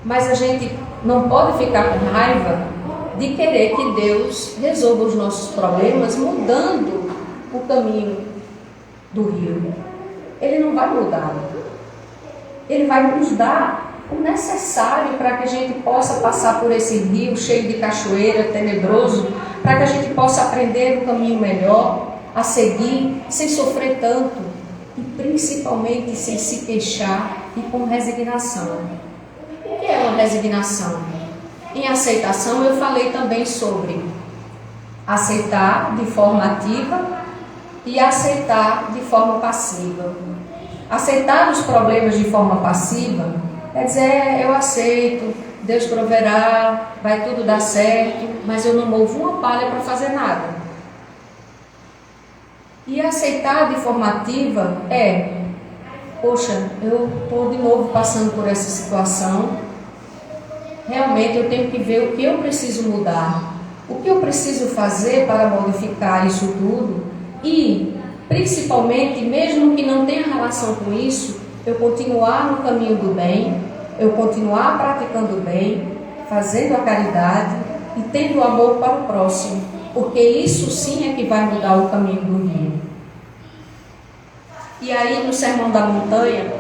Mas a gente não pode ficar com raiva de querer que Deus resolva os nossos problemas mudando o caminho do rio. Ele não vai mudar. Ele vai nos dar o necessário para que a gente possa passar por esse rio cheio de cachoeira, tenebroso, para que a gente possa aprender um caminho melhor, a seguir, sem sofrer tanto e principalmente sem se queixar e com resignação. O que é uma resignação? Em aceitação eu falei também sobre aceitar de forma ativa e aceitar de forma passiva. Aceitar os problemas de forma passiva é dizer, eu aceito, Deus proverá, vai tudo dar certo, mas eu não movo uma palha para fazer nada. E aceitar de forma ativa é, poxa, eu estou de novo passando por essa situação, realmente eu tenho que ver o que eu preciso mudar, o que eu preciso fazer para modificar isso tudo e, principalmente, mesmo que não tenha relação com isso, eu continuar no caminho do bem, eu continuar praticando o bem, fazendo a caridade e tendo amor para o próximo, porque isso sim é que vai mudar o caminho do rio. E aí no Sermão da Montanha,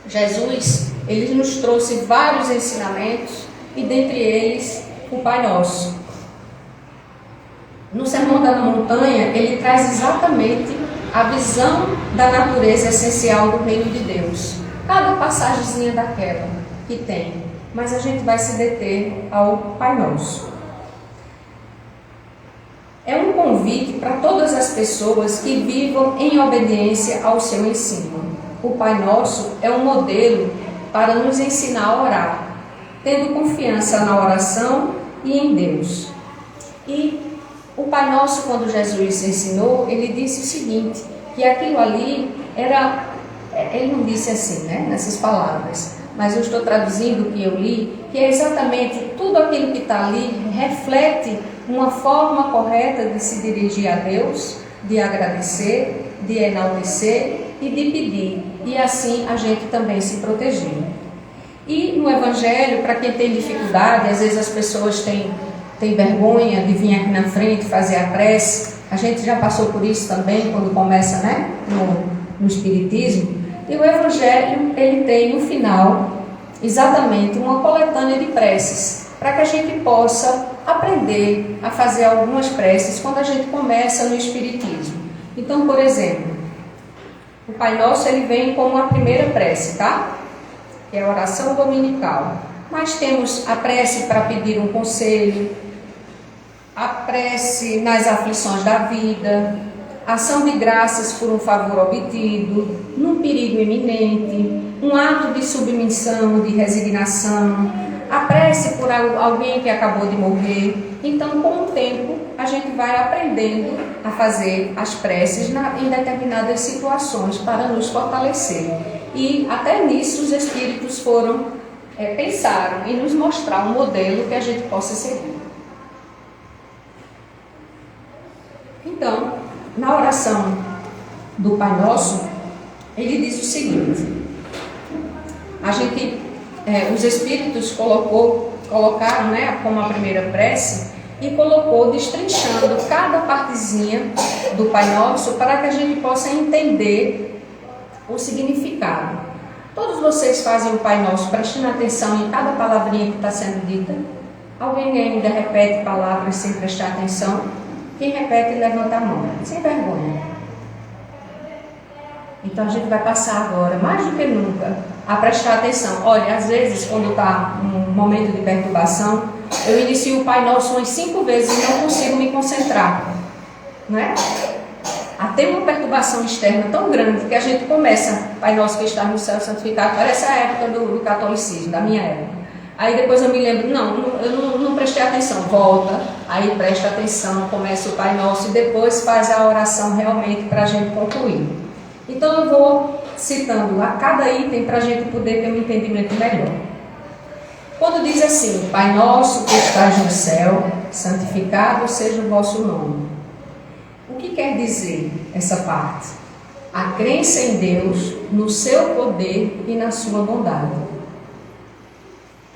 Jesus, ele nos trouxe vários ensinamentos e dentre eles o Pai Nosso. No Sermão da Montanha, ele traz exatamente a visão da natureza essencial do reino de Deus. Cada passagemzinha daquela que tem, mas a gente vai se deter ao Pai Nosso. É um convite para todas as pessoas que vivam em obediência ao seu ensino. O Pai Nosso é um modelo para nos ensinar a orar, tendo confiança na oração e em Deus. E o Pai Nosso, quando Jesus ensinou, ele disse o seguinte, que aquilo ali era, ele não disse assim, né, nessas palavras, mas eu estou traduzindo o que eu li, que é exatamente tudo aquilo que está ali reflete uma forma correta de se dirigir a Deus, de agradecer, de enaltecer e de pedir, e assim a gente também se proteger. E no Evangelho, para quem tem dificuldade, às vezes as pessoas têm vergonha de vir aqui na frente fazer a prece, a gente já passou por isso também quando começa, né, no Espiritismo, e o Evangelho, ele tem no final exatamente uma coletânea de preces, para que a gente possa aprender a fazer algumas preces quando a gente começa no Espiritismo. Então, por exemplo, o Pai Nosso, ele vem como a primeira prece, tá? Que é a oração dominical. Mas temos a prece para pedir um conselho, a prece nas aflições da vida, ação de graças por um favor obtido, num perigo iminente, um ato de submissão, de resignação, a prece por alguém que acabou de morrer. Então, com o tempo, a gente vai aprendendo a fazer as preces em determinadas situações para nos fortalecer. E até nisso os Espíritos pensaram em nos mostrar um modelo que a gente possa seguir. Então, na oração do Pai Nosso, ele diz o seguinte, os Espíritos colocaram, né, como a primeira prece, e colocou destrinchando cada partezinha do Pai Nosso para que a gente possa entender o significado. Todos vocês fazem o Pai Nosso prestando atenção em cada palavrinha que está sendo dita? Alguém ainda repete palavras sem prestar atenção? Quem repete, levanta a mão, sem vergonha. Então a gente vai passar agora, mais do que nunca, a prestar atenção. Olha, às vezes, quando está um momento de perturbação, eu inicio o Pai Nosso umas 5 vezes e não consigo me concentrar, não é? Até uma perturbação externa tão grande que a gente começa, Pai Nosso que está no céu santificado, parece a época do catolicismo, da minha época. Aí depois eu me lembro, eu não prestei atenção, volta, aí presta atenção, começa o Pai Nosso e depois faz a oração realmente para a gente concluir. Então eu vou citando a cada item para a gente poder ter um entendimento melhor. Quando diz assim, Pai Nosso que estás no céu, santificado seja o vosso nome. O que quer dizer essa parte? A crença em Deus, no seu poder e na sua bondade.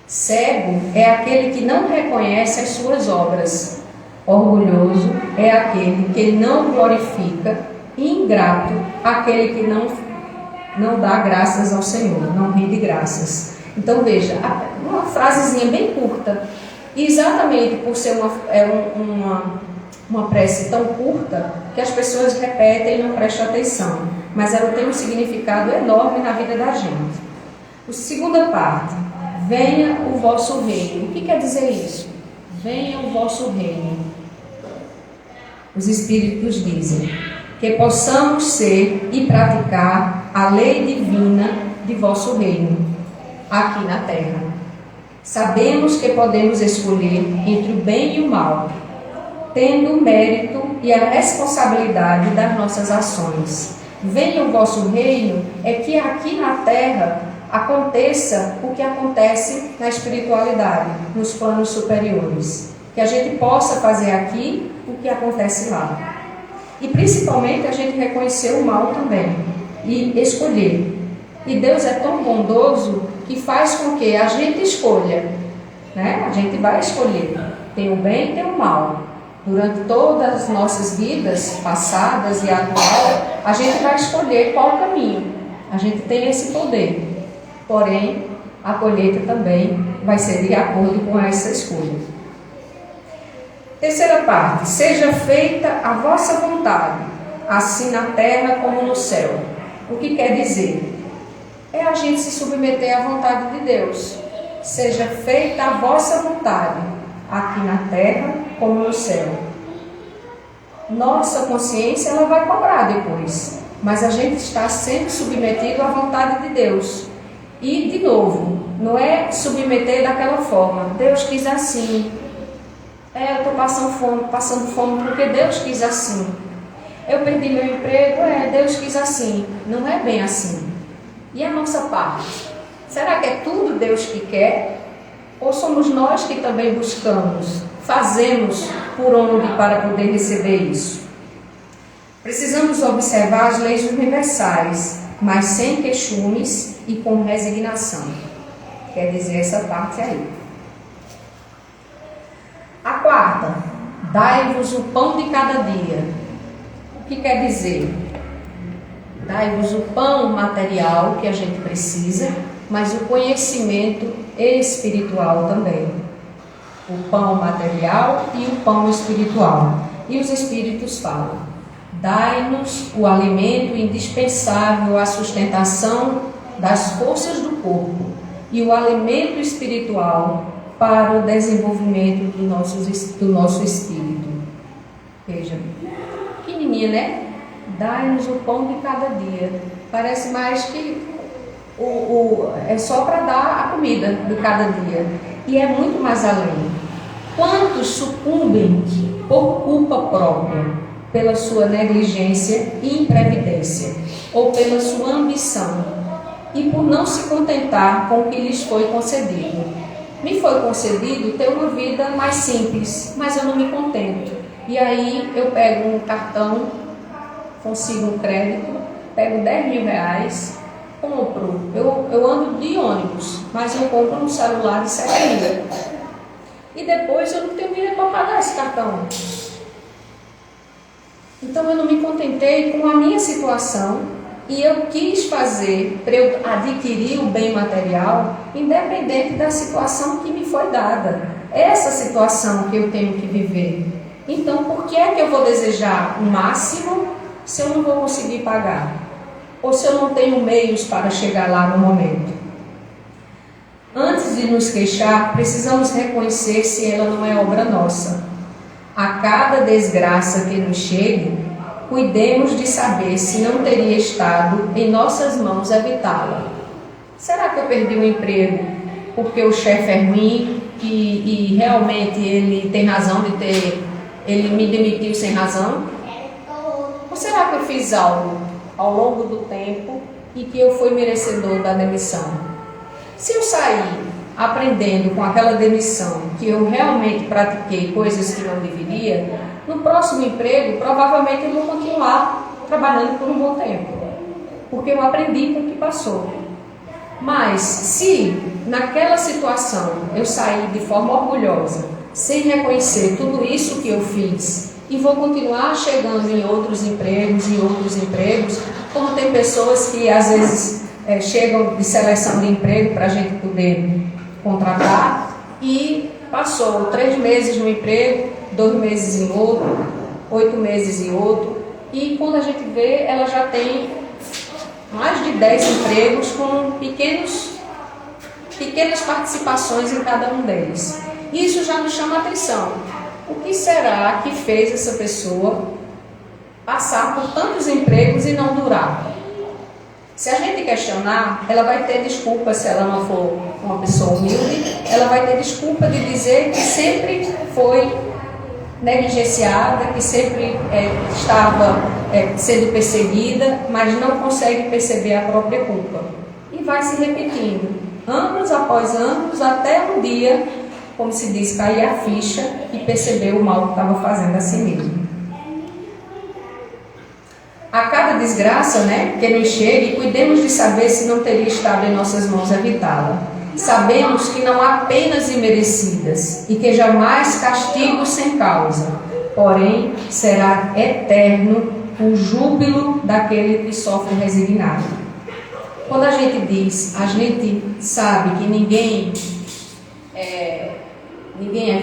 Cego é aquele que não reconhece as suas obras. Orgulhoso é aquele que não glorifica. E ingrato aquele que não dá graças ao Senhor, não rende graças. Então veja, uma frasezinha bem curta, e exatamente por ser uma prece tão curta, que as pessoas repetem e não prestam atenção, mas ela tem um significado enorme na vida da gente. A segunda parte, venha o vosso reino. O que quer dizer isso? Venha o vosso reino. Os Espíritos dizem que possamos ser e praticar a lei divina de vosso reino, aqui na terra. Sabemos que podemos escolher entre o bem e o mal, tendo o mérito e a responsabilidade das nossas ações. Venha o vosso reino é que aqui na terra aconteça o que acontece na espiritualidade, nos planos superiores. Que a gente possa fazer aqui o que acontece lá. E principalmente a gente reconhecer o mal também e escolher. E Deus é tão bondoso que faz com que a gente escolha, né? A gente vai escolher. Tem o bem e tem o mal. Durante todas as nossas vidas, passadas e atual, a gente vai escolher qual caminho. A gente tem esse poder. Porém, a colheita também vai ser de acordo com essa escolha. Terceira parte, seja feita a vossa vontade, assim na terra como no céu. O que quer dizer? É a gente se submeter à vontade de Deus. Seja feita a vossa vontade, aqui na terra como no céu. Nossa consciência ela vai cobrar depois, mas a gente está sempre submetido à vontade de Deus. E, de novo, não é submeter daquela forma. Deus quis assim. Eu estou passando fome porque Deus quis assim. Eu perdi meu emprego, Deus quis assim. Não é bem assim. E a nossa parte? Será que é tudo Deus que quer? Ou somos nós que também buscamos, fazemos por onde para poder receber isso? Precisamos observar as leis universais, mas sem queixumes e com resignação. Quer dizer essa parte aí. A quarta, dai-vos o pão de cada dia. O que quer dizer? Dai-vos o pão material que a gente precisa, mas o conhecimento espiritual também. O pão material e o pão espiritual. E os Espíritos falam: dai-nos o alimento indispensável à sustentação das forças do corpo e o alimento espiritual para o desenvolvimento do nosso espírito. Veja, pequenininha, né? Dai-nos o pão de cada dia. Parece mais que é só para dar a comida de cada dia. E é muito mais além. Quantos sucumbem por culpa própria, pela sua negligência e imprevidência, ou pela sua ambição, e por não se contentar com o que lhes foi concedido? Me foi concedido ter uma vida mais simples, mas eu não me contento. E aí eu pego um cartão, consigo um crédito, pego 10 mil reais, compro. Eu ando de ônibus, mas eu compro um celular de 7 mil. E depois eu não tenho dinheiro para pagar esse cartão. Então eu não me contentei com a minha situação. E eu quis fazer para eu adquirir o bem material, independente da situação que me foi dada. Essa situação que eu tenho que viver. Então, por que é que eu vou desejar o máximo se eu não vou conseguir pagar? Ou se eu não tenho meios para chegar lá no momento? Antes de nos queixar, precisamos reconhecer se ela não é obra nossa. A cada desgraça que nos chegue, cuidemos de saber se não teria estado em nossas mãos evitá-la. Será que eu perdi o emprego porque o chefe é ruim e realmente ele tem razão ele me demitiu sem razão? Ou será que eu fiz algo ao longo do tempo e que eu fui merecedor da demissão? Se eu sair aprendendo com aquela demissão que eu realmente pratiquei coisas que não deveria, no próximo emprego, provavelmente eu vou continuar trabalhando por um bom tempo, porque eu aprendi com o que passou. Mas se naquela situação eu sair de forma orgulhosa, sem reconhecer tudo isso que eu fiz, e vou continuar chegando em outros empregos, como tem pessoas que às vezes chegam de seleção de emprego para a gente poder contratar, e passou 3 meses no emprego, 2 meses em outro, 8 meses em outro, e quando a gente vê, ela já tem mais de 10 empregos com pequenas participações em cada um deles. Isso já nos chama a atenção. O que será que fez essa pessoa passar por tantos empregos e não durar? Se a gente questionar, ela vai ter desculpa. Se ela não for uma pessoa humilde, ela vai ter desculpa de dizer que sempre foi negligenciada, que sempre estava sendo perseguida, mas não consegue perceber a própria culpa. E vai se repetindo, anos após anos, até um dia, como se diz, cair a ficha e perceber o mal que estava fazendo a si mesmo. A cada desgraça, que nos chegue, cuidemos de saber se não teria estado em nossas mãos evitá-la. Sabemos que não há penas imerecidas e que jamais castigo sem causa, porém será eterno o júbilo daquele que sofre resignado. Quando a gente diz, a gente sabe que ninguém é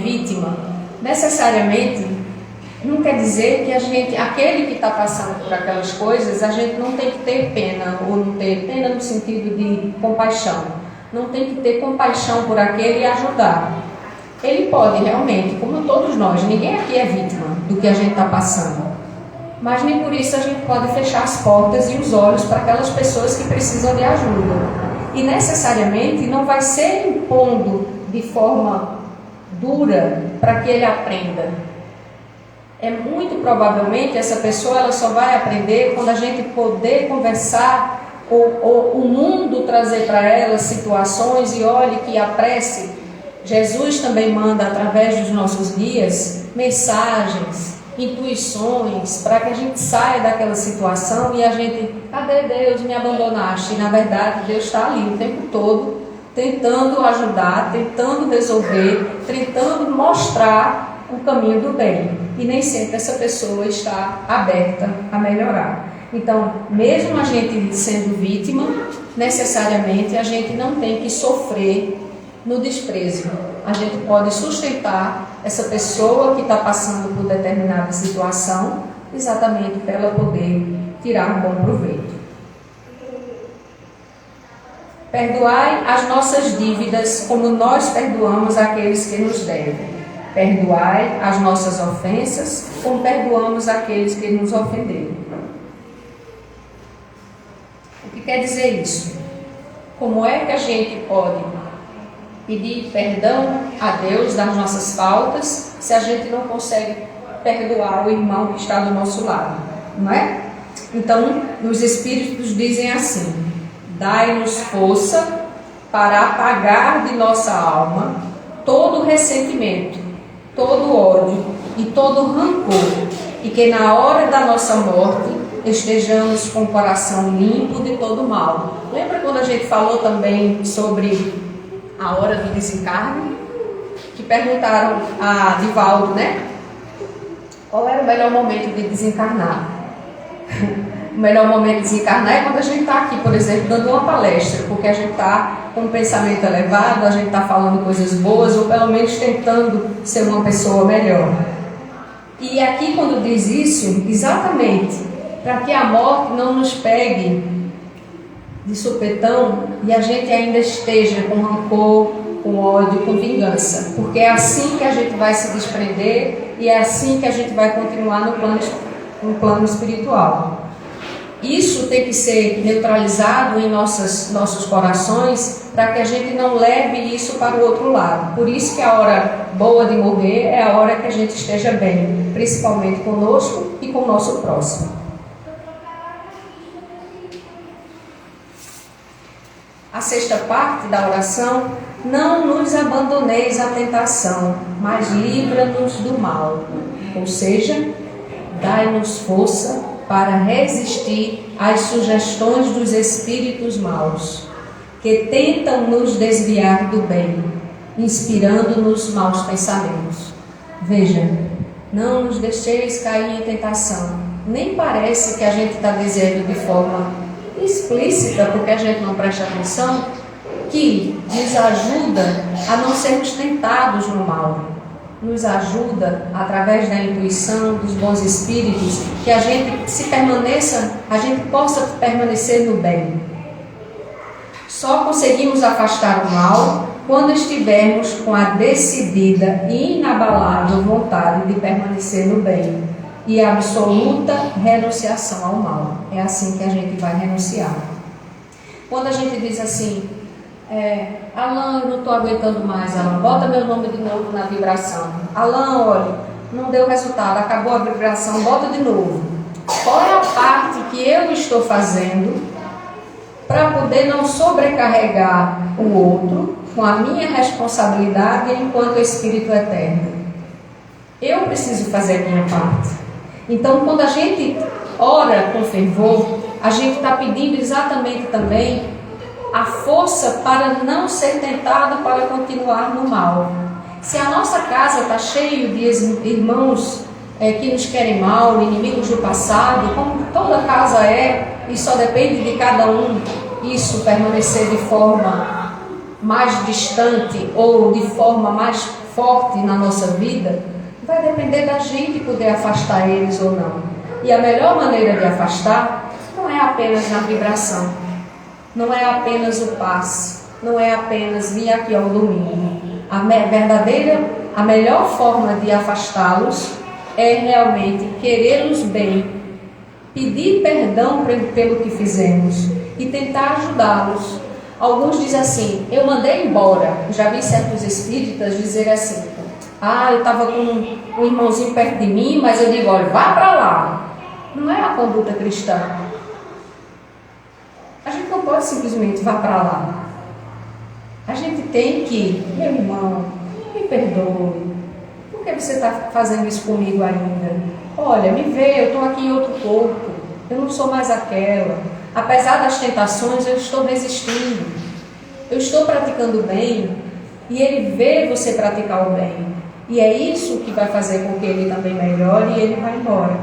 vítima, necessariamente não quer dizer que aquele que está passando por aquelas coisas, a gente não tem que ter pena, ou não ter pena no sentido de compaixão. Não tem que ter compaixão por aquele e ajudar. Ele pode realmente, como todos nós, ninguém aqui é vítima do que a gente está passando. Mas nem por isso a gente pode fechar as portas e os olhos para aquelas pessoas que precisam de ajuda. E necessariamente não vai ser impondo de forma dura para que ele aprenda. Muito provavelmente essa pessoa ela só vai aprender quando a gente poder conversar, ou o mundo trazer para ela situações. E olhe que a prece, Jesus também manda através dos nossos guias mensagens, intuições, para que a gente saia daquela situação e a gente, cadê Deus, me abandonaste? E na verdade Deus está ali o tempo todo tentando ajudar, tentando resolver, tentando mostrar o caminho do bem, e nem sempre essa pessoa está aberta a melhorar. Então, mesmo a gente sendo vítima, necessariamente a gente não tem que sofrer no desprezo. A gente pode sustentar essa pessoa que está passando por determinada situação, exatamente para ela poder tirar um bom proveito. Perdoai as nossas dívidas como nós perdoamos aqueles que nos devem. Perdoai as nossas ofensas, como perdoamos aqueles que nos ofenderam. O que quer dizer isso? Como é que a gente pode pedir perdão a Deus das nossas faltas se a gente não consegue perdoar o irmão que está do nosso lado? Não é? Então, os Espíritos dizem assim: dai-nos força para apagar de nossa alma todo ressentimento, todo ódio e todo rancor, e que na hora da nossa morte estejamos com o coração limpo de todo mal. Lembra quando a gente falou também sobre a hora do desencarne? Que perguntaram a Divaldo, qual era o melhor momento de desencarnar? O melhor momento de desencarnar é quando a gente está aqui, por exemplo, dando uma palestra, porque a gente está com um pensamento elevado, a gente está falando coisas boas, ou pelo menos tentando ser uma pessoa melhor. E aqui, quando diz isso, exatamente para que a morte não nos pegue de supetão e a gente ainda esteja com rancor, com ódio, com vingança, porque é assim que a gente vai se desprender e é assim que a gente vai continuar no plano espiritual. Isso tem que ser neutralizado em nossos corações para que a gente não leve isso para o outro lado. Por isso que a hora boa de morrer é a hora que a gente esteja bem, principalmente conosco e com o nosso próximo. A sexta parte da oração: não nos abandoneis à tentação, mas livra-nos do mal. Ou seja, dai-nos força para resistir às sugestões dos espíritos maus, que tentam nos desviar do bem, inspirando-nos maus pensamentos. Veja, não nos deixeis cair em tentação. Nem parece que a gente está dizendo de forma explícita, porque a gente não presta atenção, que nos ajuda a não sermos tentados no mal. Nos ajuda, através da intuição, dos bons espíritos, que a gente possa permanecer no bem. Só conseguimos afastar o mal quando estivermos com a decidida e inabalável vontade de permanecer no bem e absoluta renunciação ao mal. É assim que a gente vai renunciar. Quando a gente diz assim, Alain, eu não estou aguentando mais, Alain, bota meu nome de novo na vibração. Alain, olha, não deu resultado, acabou a vibração, bota de novo. Qual é a parte que eu estou fazendo para poder não sobrecarregar o outro com a minha responsabilidade enquanto Espírito Eterno? Eu preciso fazer a minha parte. Então, quando a gente ora com fervor, a gente está pedindo exatamente também a força para não ser tentado para continuar no mal. Se a nossa casa está cheia de irmãos que nos querem mal, inimigos do passado, como toda casa e só depende de cada um isso permanecer de forma mais distante ou de forma mais forte na nossa vida, vai depender da gente poder afastar eles ou não. E a melhor maneira de afastar não é apenas na vibração, não é apenas o passe, não é apenas vir aqui ao domingo. A melhor forma de afastá-los é realmente querê-los bem, pedir perdão pelo que fizemos e tentar ajudá-los. Alguns dizem assim, eu mandei embora. Já vi certos espíritas dizer assim, eu estava com um irmãozinho perto de mim, mas eu digo, olha, vá para lá. Não é a conduta cristã. A gente não pode simplesmente vá para lá. A gente tem que, meu irmão, me perdoe. Por que você está fazendo isso comigo ainda? Olha, me vê, eu estou aqui em outro corpo. Eu não sou mais aquela. Apesar das tentações, eu estou resistindo. Eu estou praticando o bem. E ele vê você praticar o bem. E é isso que vai fazer com que ele também melhore e ele vai embora.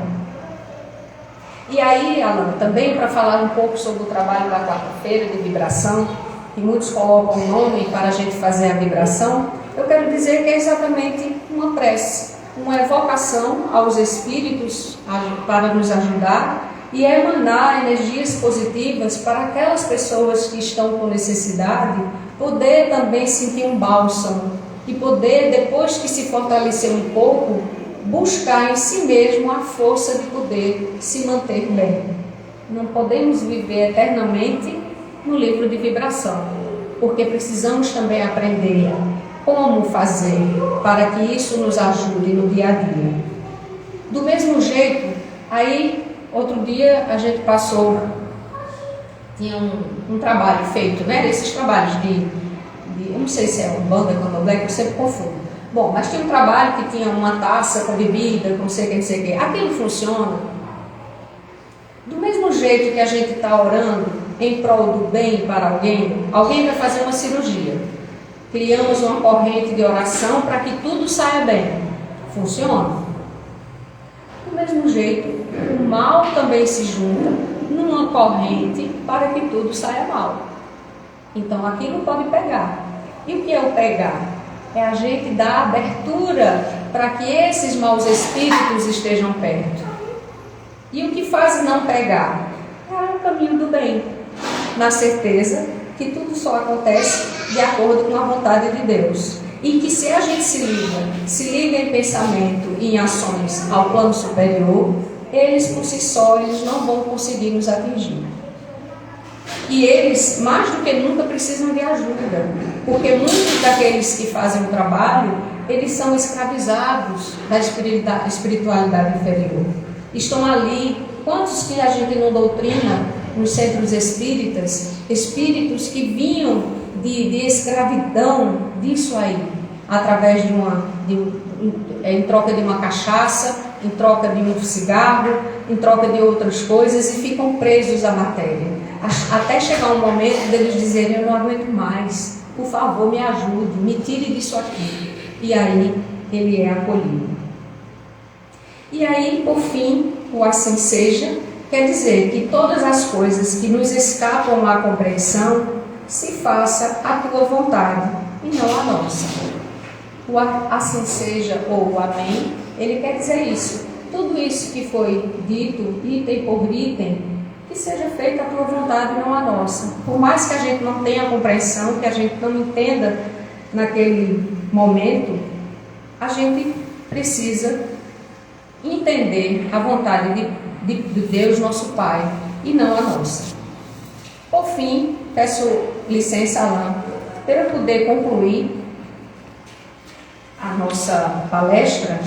E aí, Alain, também para falar um pouco sobre o trabalho da quarta-feira de vibração, que muitos colocam o nome para a gente fazer a vibração, eu quero dizer que é exatamente uma prece, uma evocação aos espíritos para nos ajudar e emanar energias positivas para aquelas pessoas que estão com necessidade poder também sentir um bálsamo e poder, depois que se fortalecer um pouco, buscar em si mesmo a força de poder se manter bem. Não podemos viver eternamente no livro de vibração, porque precisamos também aprender como fazer para que isso nos ajude no dia a dia. Do mesmo jeito, aí outro dia a gente tinha um trabalho feito, né? Esses trabalhos eu não sei se é Umbanda, Candomblé, eu sempre confundo. Bom, mas tinha um trabalho que tinha uma taça com bebida, com não sei o que. Aquilo funciona. Do mesmo jeito que a gente está orando em prol do bem para alguém vai fazer uma cirurgia. Criamos uma corrente de oração para que tudo saia bem. Funciona? Do mesmo jeito, o mal também se junta numa corrente para que tudo saia mal. Então aquilo pode pegar. E o que é o pegar? É a gente dar abertura para que esses maus espíritos estejam perto. E o que faz não pegar? É o caminho do bem, na certeza que tudo só acontece de acordo com a vontade de Deus. E que se a gente se liga em pensamento e em ações ao plano superior, eles por si só eles não vão conseguir nos atingir. E eles, mais do que nunca, precisam de ajuda, porque muitos daqueles que fazem o trabalho, eles são escravizados da espiritualidade inferior. Estão ali, quantos que a gente não doutrina nos centros espíritas, espíritos que vinham de escravidão disso aí, através em troca de uma cachaça, em troca de um cigarro, em troca de outras coisas e ficam presos à matéria. Até chegar um momento deles dizerem, eu não aguento mais, por favor me ajude, me tire disso aqui. E aí ele é acolhido. E aí, por fim, o assim seja, quer dizer que todas as coisas que nos escapam à compreensão, se faça a tua vontade e não a nossa. O assim seja ou o amém, ele quer dizer isso. Tudo isso que foi dito, item por item, que seja feita a tua vontade e não a nossa. Por mais que a gente não tenha compreensão, que a gente não entenda naquele momento, a gente precisa entender a vontade de Deus, nosso Pai, e não a nossa. Por fim, peço licença, Alain, para eu poder concluir a nossa palestra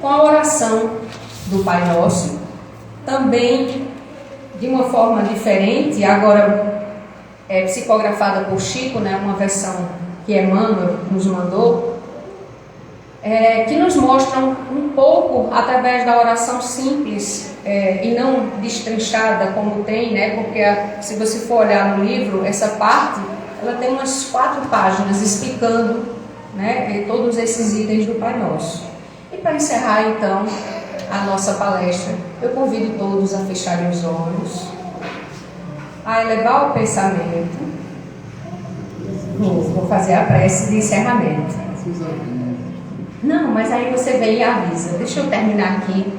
com a oração do Pai Nosso, também de uma forma diferente, agora é psicografada por Chico, né, uma versão que Emmanuel nos mandou, que nos mostram um pouco, através da oração simples e não destrinchada como tem, né, porque se você for olhar no livro, essa parte, ela tem umas 4 páginas explicando, né, todos esses itens do Pai Nosso. E para encerrar então a nossa palestra, eu convido todos a fecharem os olhos, a elevar o pensamento. Vou fazer a prece de encerramento. Não, mas aí você vem e avisa. Deixa eu terminar aqui,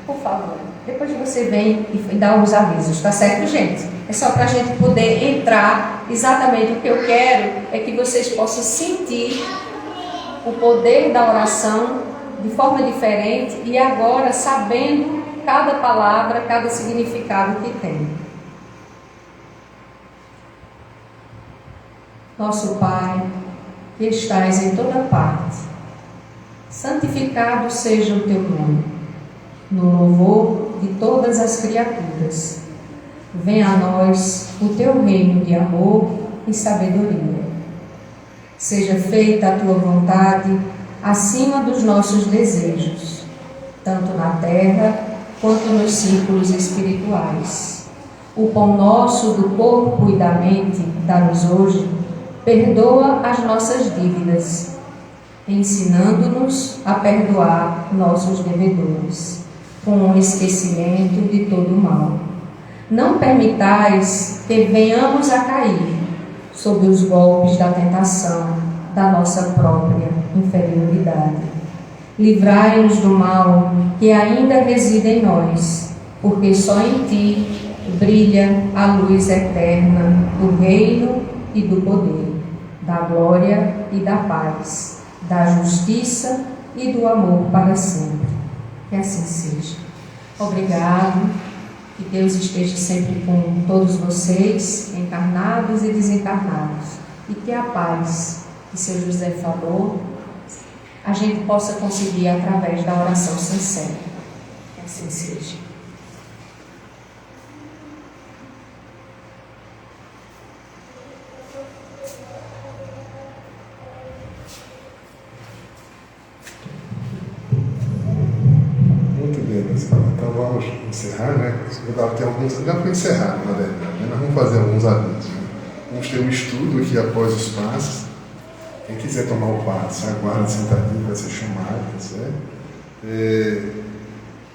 por favor. Depois você vem e dá os avisos, tá certo, gente? É só para a gente poder entrar. Exatamente o que eu quero é que vocês possam sentir o poder da oração de forma diferente e agora sabendo cada palavra, cada significado que tem. Nosso Pai, que estás em toda parte, santificado seja o teu nome, no louvor de todas as criaturas. Venha a nós o teu reino de amor e sabedoria. Seja feita a tua vontade acima dos nossos desejos, tanto na terra quanto nos círculos espirituais. O pão nosso do corpo e da mente dá-nos hoje, perdoa as nossas dívidas, ensinando-nos a perdoar nossos devedores, com o esquecimento de todo o mal. Não permitais que venhamos a cair sob os golpes da tentação, da nossa própria inferioridade. Livrai-nos do mal que ainda reside em nós, porque só em ti brilha a luz eterna do reino e do poder, da glória e da paz, da justiça e do amor para sempre. Que assim seja. Obrigado. Que Deus esteja sempre com todos vocês, encarnados e desencarnados. E que a paz que seu José falou, a gente possa conseguir através da oração sincera. Que assim seja. Então vamos encerrar, né? Tem alguns, já foi encerrado, na verdade, né? Nós vamos fazer alguns avisos. Né? Vamos ter um estudo aqui após os passos. Quem quiser tomar o passo, aguarda sentadinho, vai ser chamado, tá certo?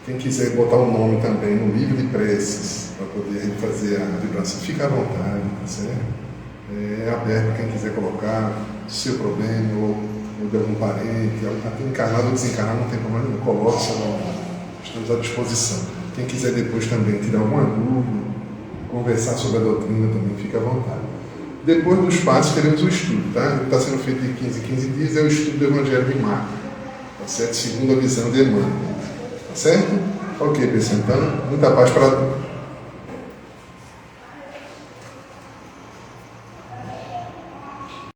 Quem quiser botar o nome também no livro de preces, para poder fazer a vibração, fica à vontade, tá certo? É aberto para quem quiser colocar o seu problema, ou de algum parente, até encarnado ou desencarnado, não tem problema nenhum, coloque seu nome. Estamos à disposição. Quem quiser depois também tirar alguma dúvida, conversar sobre a doutrina também, fica à vontade. Depois dos passos teremos o estudo, tá? Está sendo feito de 15 em 15 dias, é o estudo do Evangelho de Marcos, tá certo? Segundo a visão de Emmanuel, tá certo? Ok, pessoal, então, muita paz para todos.